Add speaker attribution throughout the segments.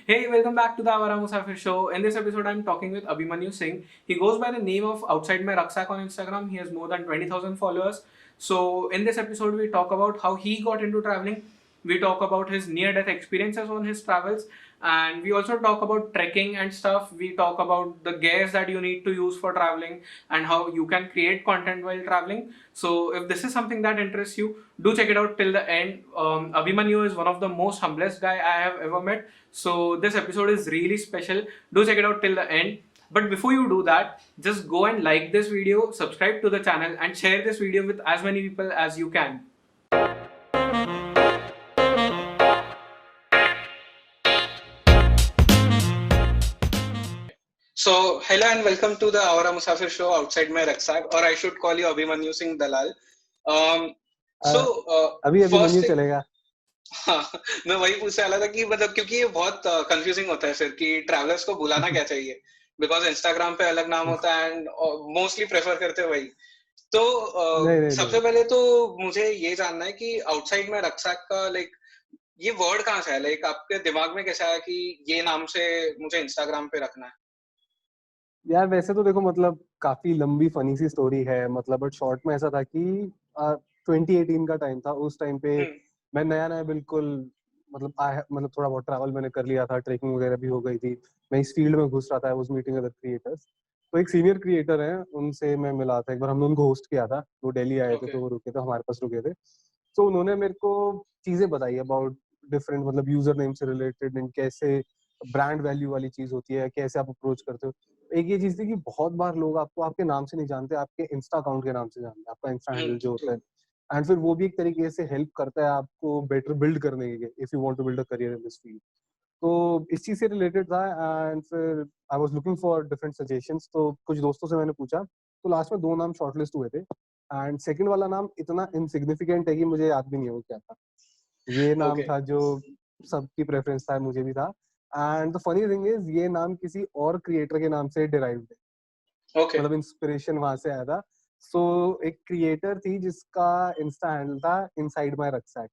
Speaker 1: Hey, welcome back to the Avara Musafir show. In this episode, I'm talking with Abhimanyu Singh. He goes by the name of Outside My Rucksack on Instagram. He has more than 20,000 followers. So, in this episode, we talk about how he got into traveling. We talk about his near death experiences on his travels. And we also talk about trekking and stuff. We talk about the gears that you need to use for traveling and how you can create content while traveling. So, if this is something that interests you, do check it out till the end. Abhimanyu is one of the most humblest guy I have ever met. So this episode is really special. Do check it out till the end. But before you do that, just go and like this video, subscribe to the channel, and share this video with as many people as you can. So, hello and welcome to the Awara Musafir show outside my rucksack, or I should call you Abhimanyu Singh Dalal. Um, so,
Speaker 2: अभी
Speaker 1: first
Speaker 2: Abhimanyu
Speaker 1: thing,
Speaker 2: चलेगा.
Speaker 1: हाँ, मैं वही पूछने वाला था कि मतलब क्योंकि ये बहुत कंफ्यूजिंग होता है फिर कि ट्रैवलर्स को बुलाना क्या चाहिए बिकॉज इंस्टाग्राम पे अलग नाम होता है एंड मोस्टली प्रेफर करते हैं वही तो
Speaker 2: नहीं नहीं
Speaker 1: सबसे
Speaker 2: नहीं
Speaker 1: पहले तो मुझे ये जानना है कि आउटसाइड में रक्सैक का लाइक ये वर्ड कहाँ से है लाइक आपके दिमाग में कैसे आया कि ये नाम से मुझे इंस्टाग्राम पे रखना है
Speaker 2: यार वैसे तो देखो मतलब काफी लंबी फनी सी स्टोरी है मतलब बट शॉर्ट में ऐसा था कि 2018 का टाइम था. उस टाइम पे
Speaker 1: हम्म
Speaker 2: मैं नया नया बिल्कुल मतलब थोड़ा बहुत ट्रैवल मैंने कर लिया था. ट्रेकिंग वगैरह भी हो गई थी. मैं इस फील्ड में घुस रहा था. I was meeting other creators. तो एक सीनियर क्रिएटर है उनसे मैं मिला था. एक बार हमने उनको होस्ट किया था. वो दिल्ली आए थे
Speaker 1: ओके
Speaker 2: तो वो रुके थे हमारे पास रुके थे. तो उन्होंने मेरे को चीजें बताई अबाउट डिफरेंट मतलब यूजर नेम से रिलेटेड एंड कैसे ब्रांड वैल्यू वाली चीज होती है कैसे आप अप्रोच करते हो. एक ये चीज थी कि बहुत बार लोग आपको आपके नाम से नहीं जानते आपके इंस्टा अकाउंट के नाम से जानते हैं आपका इंस्टा हैंडल जो
Speaker 1: ट्रू
Speaker 2: होता है. एंड फिर वो भी एक तरीके से हेल्प करता है आपको बेटर बिल्ड करने के if you want to build a career in this field. तो इस चीज से रिलेटेड था. एंड फिर I was looking for different suggestions. तो कुछ दोस्तों से मैंने पूछा तो लास्ट में दो नाम शॉर्टलिस्ट हुए थे. एंड सेकंड वाला नाम इतना इनसिग्निफिकेंट है कि मुझे याद भी नहीं है वो क्या था. ये नाम
Speaker 1: ओके
Speaker 2: था जो सबकी प्रेफरेंस था मुझे भी था. And the funny thing is ये नाम किसी और क्रिएटर के नाम से डिराइव्ड है.
Speaker 1: ओके
Speaker 2: मतलब इंस्पिरेशन वहां से आया था. सो एक क्रिएटर थी जिसका इंस्टा हैंडल था inside my rucksack.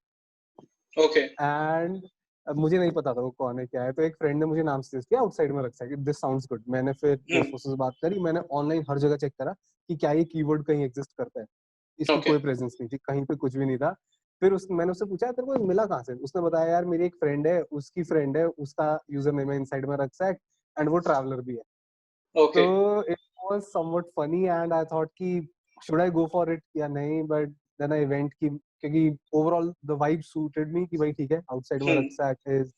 Speaker 1: Okay
Speaker 2: and मुझे नहीं पता था वो कौन है क्या है. तो एक फ्रेंड ने मुझे नाम सजेस्ट किया आउटसाइड में रक्सैक. This sounds good. मैंने फिर दोस्तों से बात करी. मैंने ऑनलाइन हर जगह चेक करा कि क्या ये कीवर्ड कहीं एग्जिस्ट करता है. इसकी
Speaker 1: ओके
Speaker 2: कोई प्रेजेंस नहीं थी कहीं पे कुछ भी नहीं था. फिर मैंने उससे पूछा तेरे को ये मिला कहाँ से. उसने बताया यार मेरी एक फ्रेंड है उसकी फ्रेंड है उसका यूजर नेम है इनसाइड में रक्सैक एंड वो ट्रैवलर भी है.
Speaker 1: ओके
Speaker 2: तो it was somewhat funny and I thought कि should I go for it या नहीं. बट देन आई वेंट कि क्योंकि overall the vibe suited me कि भाई ठीक है आउटसाइड में रक्सैक इज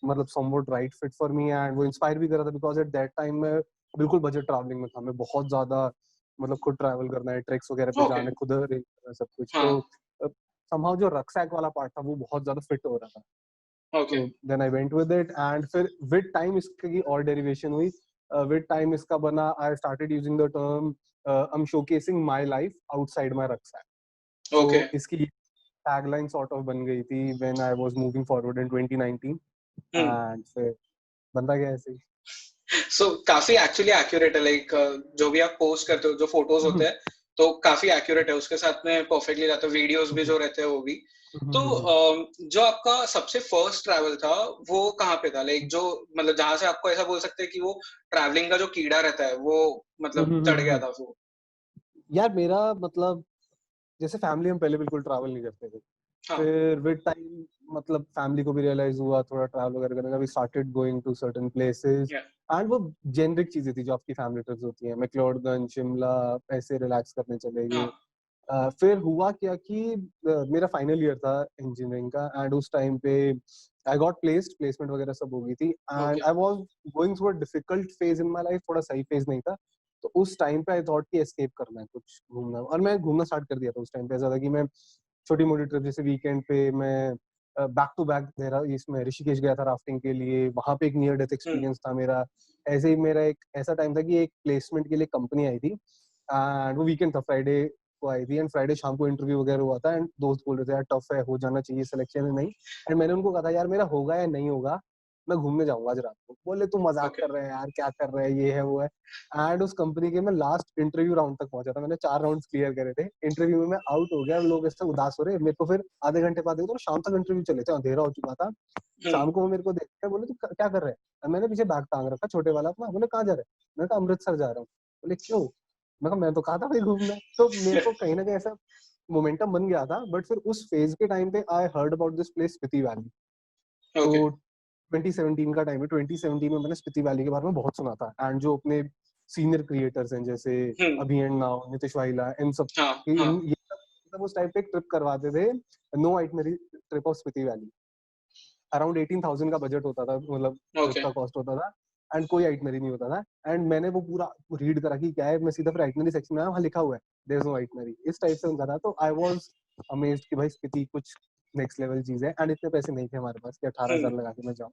Speaker 2: मतलब somewhat right fit for me. And वो इंस्पायर भी कर रहा था बिकॉज एट दैट टाइम में बिल्कुल बजट ट्रैवलिंग में था. मैं बहुत ज्यादा मतलब खुद ट्रैवल करना है ट्रैक्स वगैरह पे
Speaker 1: ओके
Speaker 2: जाना है खुद अरेंज करना है सब कुछ.
Speaker 1: हाँ
Speaker 2: तो समहाउ जो रक्सैक वाला पार्ट था वो बहुत ज्यादा फिट हो रहा था.
Speaker 1: ओके
Speaker 2: तो then I went with it. And फिर विद टाइम इसकी और डेरिवेशन हुई. विद टाइम इसका बना I started using the term I am showcasing my life outside my rucksack. So
Speaker 1: okay
Speaker 2: इसकी टैगलाइन सॉर्ट ऑफ बन गई थी when I was moving forward in 2019. And फिर बंदा गया ऐसे ही.
Speaker 1: सो काफी एक्चुअली एक्यूरेट है लाइक जो भी आप पोस्ट करते हो जो फोटोज होते हैं तो काफी एक्यूरेट है उसके साथ में परफेक्टली जाता है वीडियोस भी जो रहते हैं वो भी तो जो आपका सबसे फर्स्ट ट्रैवल था वो कहाँ पे था लाइक जो मतलब जहां से आपको ऐसा बोल सकते हैं कि वो ट्रैवलिंग का जो कीड़ा रहता है वो मतलब चढ़ गया था वो
Speaker 2: यार मेरा मतलब जैसे फैमिली हम पहले बिल्कुल ट्रैवल नहीं करते थे.
Speaker 1: हाँ
Speaker 2: फिर विद टाइम मतलब फैमिली को भी रियलाइज हुआ थोड़ा ट्रैवल वगैरह करने का. We started going to certain places.
Speaker 1: Yeah
Speaker 2: and वो जेनरिक चीजें थी जो आपकी फैमिली ट्रिप्स होती हैं. मैक्लोडगंज शिमला ऐसे रिलैक्स करने चले
Speaker 1: हाँ
Speaker 2: गए. फिर हुआ क्या कि मेरा फाइनल ईयर था इंजीनियरिंग का. एंड उस टाइम पे आई गॉट प्लेस्ड प्लेसमेंट वगैरह सब हो गई थी. And
Speaker 1: okay
Speaker 2: I was going through a difficult phase in my life. थोड़ा सही फेज नहीं था. तो उस टाइम पे आई थॉट कि एस्केप करना है कुछ घूमना. और मैं घूमना स्टार्ट कर दिया था उस टाइम पे. ऐसा था कि मैं छोटी मोटी ट्रिप जैसे वीकेंड पे मैं बैक टू बैक इसमें ऋषिकेश गया था राफ्टिंग के लिए. वहां पे एक नियर डेथ एक्सपीरियंस था मेरा. ऐसे ही मेरा एक ऐसा टाइम था कि एक प्लेसमेंट के लिए कंपनी आई थी. एंड वो वीकेंड था फ्राइडे को आई थी. एंड फ्राइडे शाम को इंटरव्यू वगैरह हुआ था. एंड दोस्त बोल रहे थे यार टफ है हो जाना चाहिए सिलेक्शन है नहीं. एंड मैंने उनको कहा था यार मेरा होगा या नहीं होगा मैं घूमने जाऊंगा आज रात को। बोले तू मजाक
Speaker 1: ओके।
Speaker 2: कर रहे हैं यार, क्या कर रहे हैं, ये है वो है। एंड उस कंपनी के मैं लास्ट इंटरव्यू राउंड तक पहुंचा था, मैंने 4 राउंड्स क्लियर करे थे। इंटरव्यू में मैं आउट हो गया, लोग ऐसे उदास हो रहे, मेरे को फिर आधे घंटे बाद देखो तो शाम तक इंटरव्यू चले थे, अंधेरा हो चुका था।
Speaker 1: हम्म।
Speaker 2: शाम को वो मेरे को देखते बोले तू क्या कर रहे है? मैंने पीछे बैग टांग रखा छोटे वाला अपना। बोले कहाँ जा रहे हैं? मैंने कहा अमृतसर जा रहा हूँ। बोले क्यों? मैं कहा मैं तो कहा था भाई घूमना है। तो मेरे को कहीं ना कहीं ऐसा मोमेंटम बन गया था। बट फिर उस फेज के टाइम पे I heard about this place Spiti valley.
Speaker 1: Okay.
Speaker 2: तो 2017 का टाइम है, 2017 में मैंने स्पीति वैली के बारे में बहुत सुना था। एंड जो अपने सीनियर क्रिएटर्स हैं जैसे
Speaker 1: हम्म।
Speaker 2: अभी एंड नाउ, नितिश वाइला, इन सब
Speaker 1: हाँ हाँ।
Speaker 2: ये सब उस टाइम पे एक ट्रिप करवाते थे, no itinerary trip of Spiti valley. Around 18,000 का बजट होता था, मतलब ट्रिप
Speaker 1: ओके।
Speaker 2: का कॉस्ट होता था। एंड कोई आइटनरी नहीं होता था। एंड मैंने वो पूरा रीड करा कि क्या है, मैं सीधा फिर आइटनरी सेक्शन में आया, वहाँ लिखा हुआ है देयर इज नो आइटनरी, इस टाइप से उनका था। तो आई वाज अमेज्ड कि भाई स्पीति कुछ नेक्स्ट लेवल चीज है। एंड इतने पैसे नहीं थे हमारे पास कि 18,000
Speaker 1: हम्म।
Speaker 2: लगा के मैं जाऊँ।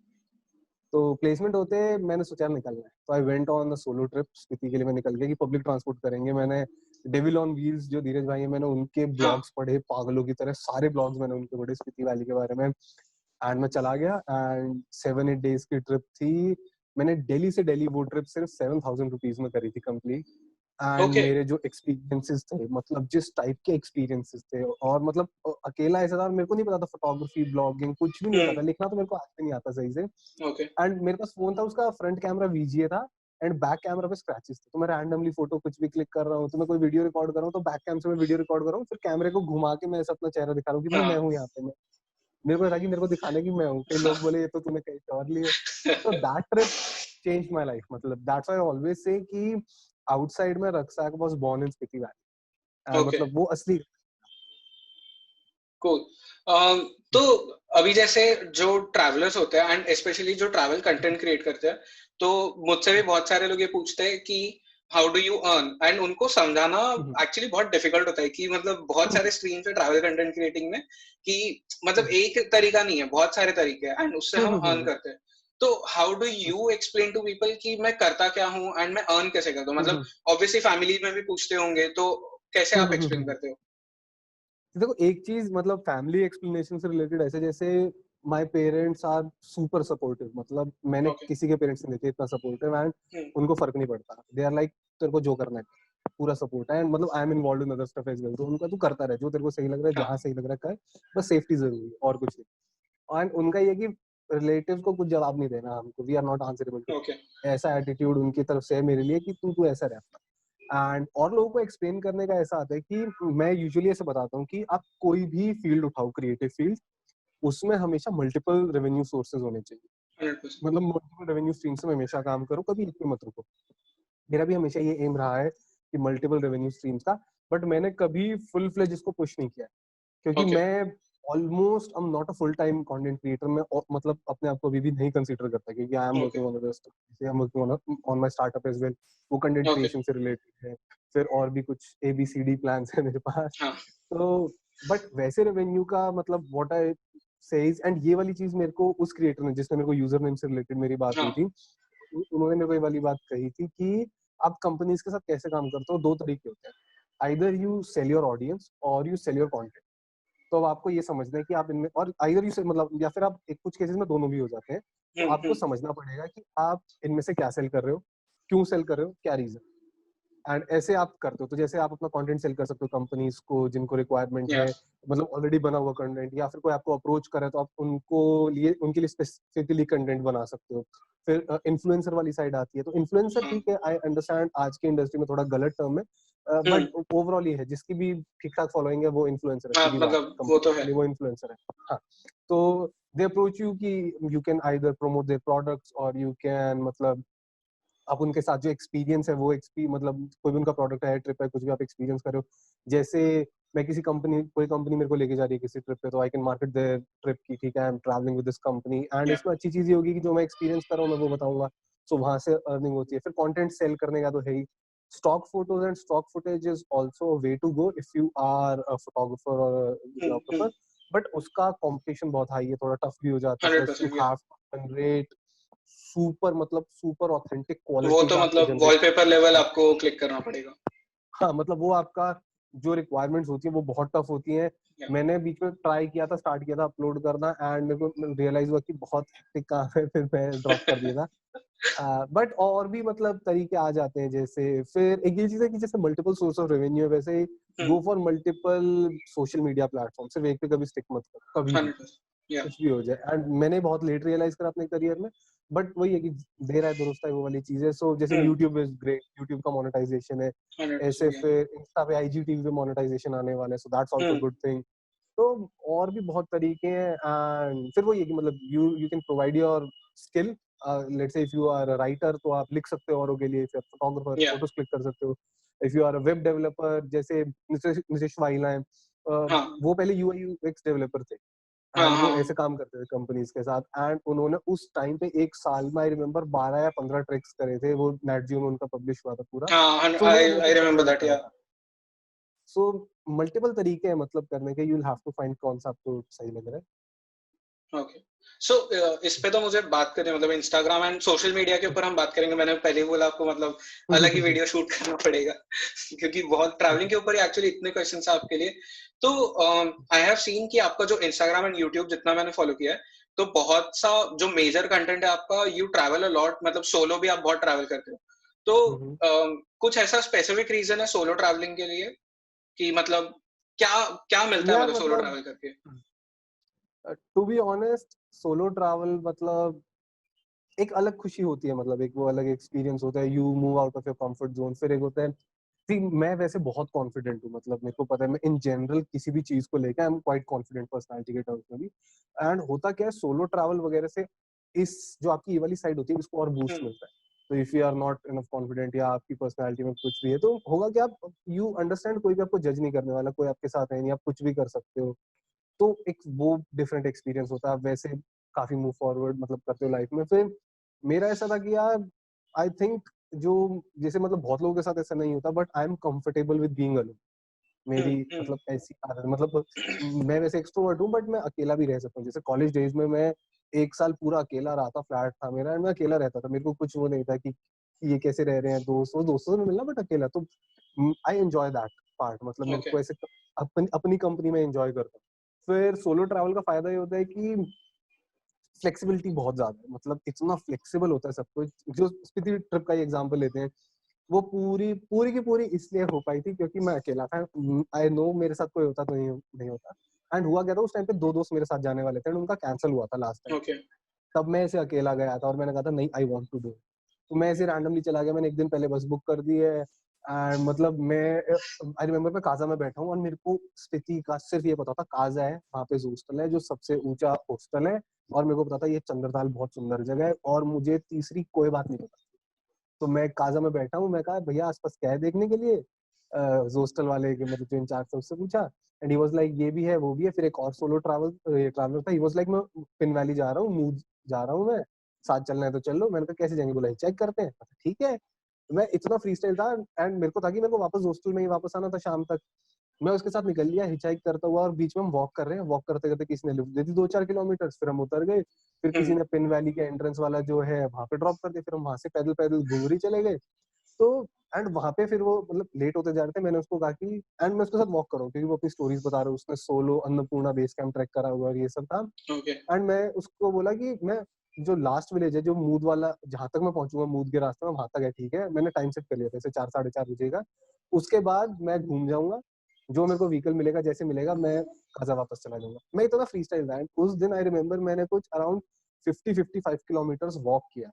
Speaker 2: तो प्लेसमेंट होते मैंने सोचा निकलना है, तो I went on the solo trip Spiti के लिए। मैं निकल गया कि पब्लिक ट्रांसपोर्ट करेंगे। मैंने डेविल ऑन व्हील्स जो धीरज भाई है, मैंने उनके
Speaker 1: हाँ।
Speaker 2: ब्लॉग्स पढ़े पागलों की तरह, सारे ब्लॉग्स मैंने उनके पढ़े स्पीति वैली के बारे में। एंड मैं चला गया। एंड 7-8 डेज की ट्रिप थी। मैंने दिल्ली से दिल्ली वो ट्रिप सिर्फ 7,000 रुपीज में करी थी कंप्लीट। And
Speaker 1: okay.
Speaker 2: मेरे जो एक्सपीरियंसेस थे, मतलब जिस टाइप के एक्सपीरियंसेस थे, और मतलब अकेला ऐसा था, मेरे को नहीं पता था फोटोग्राफी ब्लॉगिंग कुछ भी नहीं आता
Speaker 1: हम्म।
Speaker 2: था, लिखना तो मेरे को आज भी नहीं आता सही से।
Speaker 1: ओके।
Speaker 2: एंड मेरे पास फोन था, उसका फ्रंट कैमरा वीजीए था एंड बैक कैमरा पे स्क्रैचेस थे। तो मैं रैंडमली फोटो कुछ भी क्लिक कर रहा हूँ, तो मैं कोई वीडियो रिकॉर्ड कर रहा हूँ, तो बैक कैम से मैं वीडियो रिकॉर्ड कर रहा हूँ, फिर कैमरे को घुमा के मैं ऐसा अपना चेहरा दिखा रहा हूँ कि भाई मैं
Speaker 1: हाँ।
Speaker 2: हूँ यहाँ पे। मेरे को था कि मेरे को दिखाने की मैं हूँ, कई लोग बोले ये तो तूने कहीं और लिए। तो that trip change my life. मतलब that's why I always say कि आउटसाइड में rucksack was born in Spiti Valley. And
Speaker 1: okay.
Speaker 2: मतलब वो असली।
Speaker 1: कूल। तो अभी जैसे जो ट्रैवलर्स होते हैं एंड स्पेशली जो ट्रैवल कंटेंट क्रिएट करते हैं, तो मुझसे भी बहुत सारे लोग ये पूछते हैं कि how do you earn, and उनको समझाना एक्चुअली बहुत डिफिकल्ट होता है कि मतलब बहुत सारे स्ट्रीम्स है ट्रैवल कंटेंट क्रिएटिंग में, कि मतलब एक तरीका नहीं है, बहुत सारे तरीके हैं एंड उससे हम अर्न करते हैं। तो how do you explain to people कि मैं करता क्या हूँ एंड मैं अर्न कैसे करता हूँ? मतलब ऑब्वियसली फैमिली में भी पूछते होंगे, तो कैसे आप एक्सप्लेन करते हो?
Speaker 2: देखो एक चीज, मतलब फैमिली एक्सप्लेनेशन से रिलेटेड ऐसे, जैसे my parents are super supportive. मतलब मैंने
Speaker 1: ओके।
Speaker 2: किसी के पेरेंट्स नहीं देखे इतना सपोर्टिव। एंड
Speaker 1: हम्म।
Speaker 2: उनको फर्क नहीं पड़ता, दे आर लाइक तेरे को जो करना है पूरा सपोर्ट है। एंड मतलब I am involved in other stuff as well, तो उनका तू करता रहे, जो तेरे को सही लग रहा है,
Speaker 1: हाँ।
Speaker 2: जहाँ सही लग रहा है कर, बस सेफ्टी जरूरी है और कुछ नहीं। एंड उनका ये कि रिलेटिव्स को कुछ जवाब नहीं देना हमको, we are not answerable to,
Speaker 1: okay.
Speaker 2: ऐसा एटीट्यूड उनकी तरफ से है मेरे लिए कि तू तू ऐसा रह। एंड और लोगों को एक्सप्लेन करने का ऐसा आता है कि मैं यूजुअली ऐसे बताता हूँ कि आप कोई भी फील्ड उठाओ, क्रिएटिव फील्ड, उसमें हमेशा मल्टीपल रेवेन्यू सोर्सेज होने चाहिए।
Speaker 1: 100%।
Speaker 2: मतलब मल्टीपल रेवेन्यू स्ट्रीम से हमेशा काम करो, कभी एक पे मत रुको। मेरा भी हमेशा ये एम रहा है कि मल्टीपल रेवेन्यू स्ट्रीम्स का। बट मैंने कभी फुल फ्लेज इसको पुश नहीं किया, क्योंकि
Speaker 1: ओके।
Speaker 2: मैं almost I am not a full time content creator. मैं मतलब अपने आप को अभी भी नहीं कंसीडर करता, क्योंकि I am
Speaker 1: okay.
Speaker 2: Working on other stuff, I am working on my startup as well. वो कंटेंट
Speaker 1: ओके।
Speaker 2: क्रिएशन से रिलेटेड है। फिर और भी कुछ ABCD प्लान्स है मेरे पास।
Speaker 1: हाँ।
Speaker 2: तो बट वैसे रेवेन्यू का मतलब व्हाट आई सेज, एंड ये वाली चीज मेरे को उस क्रिएटर ने, जिसने मेरे को यूजर नेम से रिलेटेड मेरी बात हुई
Speaker 1: हाँ।
Speaker 2: थी, उन्होंने मेरे को ये वाली बात कही थी कि आप कंपनीज के साथ कैसे काम करते हो, दो तरीके होते हैं, either you sell your audience और यू सेल योर कंटेंट। तो अब आपको ये समझना है कि आप इनमें, और आइदर यू से मतलब, या फिर आप एक कुछ केसेस में दोनों भी हो जाते हैं। तो आपको
Speaker 1: हम्म।
Speaker 2: समझना पड़ेगा कि आप इनमें से क्या सेल कर रहे हो, क्यों सेल कर रहे हो, क्या रीजन। एंड ऐसे आप करते हो, तो जैसे आप अपना कंटेंट सेल कर सकते हो कंपनीज को जिनको रिक्वायरमेंट
Speaker 1: या।
Speaker 2: है, मतलब ऑलरेडी बना हुआ कंटेंट, या फिर कोई आपको अप्रोच करे तो आप उनको लिए उनके लिए स्पेसिफिकली कंटेंट बना सकते हो। फिर इन्फ्लुएंसर वाली साइड आती है। तो इन्फ्लुएंसर
Speaker 1: हाँ।
Speaker 2: ठीक है, आई अंडरस्टैंड आज की इंडस्ट्री में थोड़ा गलत टर्म है,
Speaker 1: हम्म।
Speaker 2: बट ओवरऑल ये है, जिसकी भी ठीक ठाक फॉलोइंग है वो इन्फ्लुएंसर है,
Speaker 1: हाँ,
Speaker 2: सीधी बात है,
Speaker 1: मतलब वो तो
Speaker 2: कंपनी के
Speaker 1: है।
Speaker 2: लिए वो इन्फ्लुएंसर है। हाँ। तो दे अप्रोच यू कि you can either promote their products, और यू कैन मतलब आप उनके साथ जो एक्सपीरियंस है वो मतलब कोई भी उनका प्रोडक्ट है, ट्रिप है, कुछ भी आप एक्सपीरियंस कर रहे हो। जैसे मैं किसी कंपनी, कोई कंपनी मेरे को लेके जा रही है किसी ट्रिप पे, तो I can market their trip की ठीक है, I am travelling with this company. And
Speaker 1: yeah.
Speaker 2: इसमें अच्छी चीज ये होगी कि जो मैं एक्सपीरियंस कर रहा हूँ मैं वो बताऊंगा। सो वहां से अर्निंग होती है। फिर कंटेंट सेल करने का तो है ही। Stock photos and stock footage is also a way to go if you are a photographer और वीडियोग्राफर। बट उसका कंपटीशन बहुत हाई है, थोड़ा टफ भी हो जाता है,
Speaker 1: हंड्रेड
Speaker 2: प्लस यू
Speaker 1: परसेंट या।
Speaker 2: हैव टू जनरेट सुपर, मतलब सुपर ऑथेंटिक
Speaker 1: वो
Speaker 2: क्वालिटी
Speaker 1: तो
Speaker 2: का आपको
Speaker 1: मतलब
Speaker 2: जनरेट।
Speaker 1: वॉलपेपर लेवल आपको क्लिक करना पड़ेगा।
Speaker 2: हाँ, मतलब वो आपका जो रिक्वायरमेंट्स होती है वो बहुत टफ होती हैं।
Speaker 3: Yeah.
Speaker 2: मैंने बीच में ट्राई किया था, स्टार्ट किया था अपलोड करना, एंड मेरे को रियलाइज हुआ कि बहुत हेक्टिक काम है, फिर मैं ड्रॉप कर दिया था। बट और भी मतलब तरीके आ जाते हैं, जैसे फिर एक ये चीज है कि जैसे मल्टीपल सोर्स ऑफ रेवेन्यू है, वैसे go for multiple social media platform, सिर्फ एक पे कभी स्टिक मत करो, कभी भी
Speaker 3: 100%. Yeah.
Speaker 2: कुछ भी हो जाए। एंड मैंने बहुत लेट रियलाइज करा अपने करियर में, बट वही है कि देर आए दुरुस्त आए, वो वाली चीज है। सो जैसे यूट्यूब इज ग्रेट, यूट्यूब का मोनेटाइजेशन है,
Speaker 3: 100%.
Speaker 2: ऐसे
Speaker 3: Yeah.
Speaker 2: फिर इंस्टा पे IGTV पे मोनेटाइजेशन आने वाला है, so that's also good thing. तो और भी बहुत तरीके हैं, एंड फिर वही है कि मतलब you can provide your skill. Let's say if you are a writer तो आप लिख सकते हो औरों के लिए, फिर फोटोग्राफर
Speaker 3: Yeah.
Speaker 2: फोटोज क्लिक कर सकते हो। If you are a web developer, जैसे नितिश वाइला है,
Speaker 3: हाँ
Speaker 2: वो पहले UI UX डेवलपर थे,
Speaker 3: हाँ
Speaker 2: एंड वो
Speaker 3: हाँ
Speaker 2: ऐसे काम करते थे कंपनीज के साथ, एंड उन्होंने उस टाइम पे एक साल में आई रिमेम्बर 12 या 15 ट्रैक्स करे थे, वो नेटजियो में उनका पब्लिश हुआ था पूरा।
Speaker 3: हाँ.
Speaker 2: तो उन्होंने वो
Speaker 3: I
Speaker 2: सब
Speaker 3: remember
Speaker 2: कैसे
Speaker 3: that.
Speaker 2: करा
Speaker 3: Yeah.
Speaker 2: था। सो मल्टीपल तरीके हैं मतलब करने के, you will have to find कौन सा आपको सही लग रहा है।
Speaker 3: ओके. सो इस पे तो मुझे बात करनी, मतलब इंस्टाग्राम एंड सोशल मीडिया के ऊपर हम बात करेंगे। मैंने पहले ही बोला आपको, मतलब अलग ही वीडियो शूट करना पड़ेगा क्योंकि बहुत ट्रैवलिंग के ऊपर ही एक्चुअली इतने क्वेश्चंस हैं आपके लिए। तो आई हैव सीन कि आपका जो इंस्टाग्राम एंड यूट्यूब जितना मैंने फॉलो किया है, तो बहुत सा जो मेजर कंटेंट है आपका, यू ट्रैवल अ लॉट, मतलब सोलो भी आप बहुत ट्रैवल करते हो। तो कुछ ऐसा स्पेसिफिक रीजन है सोलो ट्रैवलिंग के लिए कि मतलब क्या क्या मिलता है
Speaker 2: यार
Speaker 3: मतलब सोलो
Speaker 2: मतलब
Speaker 3: ट्रैवल करके?
Speaker 2: To be honest, solo travel मतलब एक अलग खुशी होती है, मतलब एक वो अलग एक्सपीरियंस होता है, you move out of your comfort zone. फिर एक होता है, सी मैं वैसे बहुत कॉन्फिडेंट हूँ, मतलब मेरे को पता है मैं इन जनरल किसी भी चीज को लेकर I am quite confident personality के टर्म्स में भी। एंड होता क्या है, सोलो ट्रैवल वगैरह से इस जो आपकी ये वाली साइड होती है इसको और बूस्ट मिलता है। तो if you are not enough confident या आपकी पर्सनालिटी में कुछ भी है, तो होगा क्या, आप यू अंडरस्टैंड, कोई भी आपको जज नहीं करने वाला, कोई आपके साथ है नहीं, आप कुछ भी कर सकते हो। तो एक वो डिफरेंट एक्सपीरियंस होता है, आप वैसे काफी मूव फॉरवर्ड मतलब करते हो लाइफ में। फिर मेरा ऐसा था कि यार आई थिंक जो जैसे मतलब बहुत लोगों के साथ ऐसा नहीं होता, but I am comfortable with being alone. मेरी मतलब ऐसी आदत, मतलब मैं वैसे एक्सट्रोवर्ट हूँ, बट मैं अकेला भी रह सकता हूँ। जैसे कॉलेज डेज में मैं एक साल पूरा अकेला रहा था, फ्लैट था मेरा, मैं अकेला रहता था, मेरे को कुछ वो नहीं था कि ये कैसे रह रहे हैं, दोस्तों से मिलना, बट अकेला। तो आई एंजॉय दैट पार्ट, मतलब मेरे
Speaker 3: ओके.
Speaker 2: को ऐसे अपनी कंपनी में एंजॉय करता हूँ। फिर सोलो ट्रैवल का फायदा ये होता है कि फ्लेक्सिबिलिटी बहुत ज्यादा है, मतलब इतना फ्लेक्सिबल होता है सब कुछ। जो स्पीति ट्रिप का एग्जांपल लेते हैं, वो पूरी पूरी की पूरी इसलिए हो पाई थी क्योंकि मैं अकेला था। आई नो मेरे साथ कोई होता तो नहीं होता। एंड हुआ क्या था, उस टाइम पे दो दोस्त मेरे साथ जाने वाले थे, उनका कैंसिल हुआ था लास्ट टाइम।
Speaker 3: ओके.
Speaker 2: तब मैं ऐसे अकेला गया था और मैंने कहा था नहीं, आई वांट टू डू। तो मैं ऐसे रैंडमली चला गया, मैंने एक दिन पहले बस बुक कर दी है। एंड मतलब मैं आई रिमेम्बर मैं काजा में बैठा हूँ और मेरे को स्पीति का सिर्फ ये पता था, काजा है वहाँ पे हॉस्टल है जो सबसे ऊंचा हॉस्टल है, और मेरे को पता था ये चंद्रताल बहुत सुंदर जगह है, और मुझे तीसरी कोई बात नहीं पता। तो मैं काजा में बैठा हूँ, मैं कहा भैया आसपास क्या है देखने के लिए, हॉस्टल वाले के मतलब जो इंचार्ज था उससे पूछा, एंड ही वाज लाइक ये भी है वो भी है। फिर एक और सोलो ट्रैवलर था, ही वाज लाइक मैं पिन वैली जा रहा हूँ, मूव जा रहा हूँ मैं, साथ चलना है तो चल लो। मैंने कहा कैसे जाएंगे, बोला चेक करते हैं। ठीक है। मैं इतना फ्री स्टाइल था, एंड मेरे को था कि मेरे को वापस हॉस्टल में ही वापस आना था शाम तक। मैं उसके साथ निकल लिया हिचहाइक करता हुआ, और बीच में हम वॉक कर रहे हैं, वॉक करते करते किसी ने लिफ्ट दे दी 2-4 किलोमीटर, फिर हम उतर गए। फिर किसी ने पिन वैली के एंट्रेंस वाला जो है वहां पे ड्रॉप कर दिया, फिर हम वहां से पैदल पैदल घुंगरी चले गए। तो एंड वहां पे फिर वो मतलब लेट होते जा रहे थे, मैंने उसको कहा कि एंड मैं उसके साथ वॉक कर रहा हूँ क्योंकि वो अपनी स्टोरीज बता रहा है, उसने solo Annapurna base camp track करा हुआ और ये सब था।
Speaker 3: ओके.
Speaker 2: एंड मैं उसको बोला कि मैं जो लास्ट विलेज है जो मूद वाला, जहां तक मैं पहुंचूंगा मूद के रास्ते में, वहां तक है, ठीक है। मैंने टाइम सेट कर लिया था, जैसे 4 साढ़े 4 बजे का। उसके बाद मैं घूम जाऊंगा, जो मेरे को व्हीकल मिलेगा जैसे मिलेगा मैं काजा वापस चला जाऊंगा। मैं इतना फ्री स्टाइल था। एंड उस दिन आई रिमेम्बर मैंने कुछ अराउंड 50-55 किलोमीटर्स वॉक किया।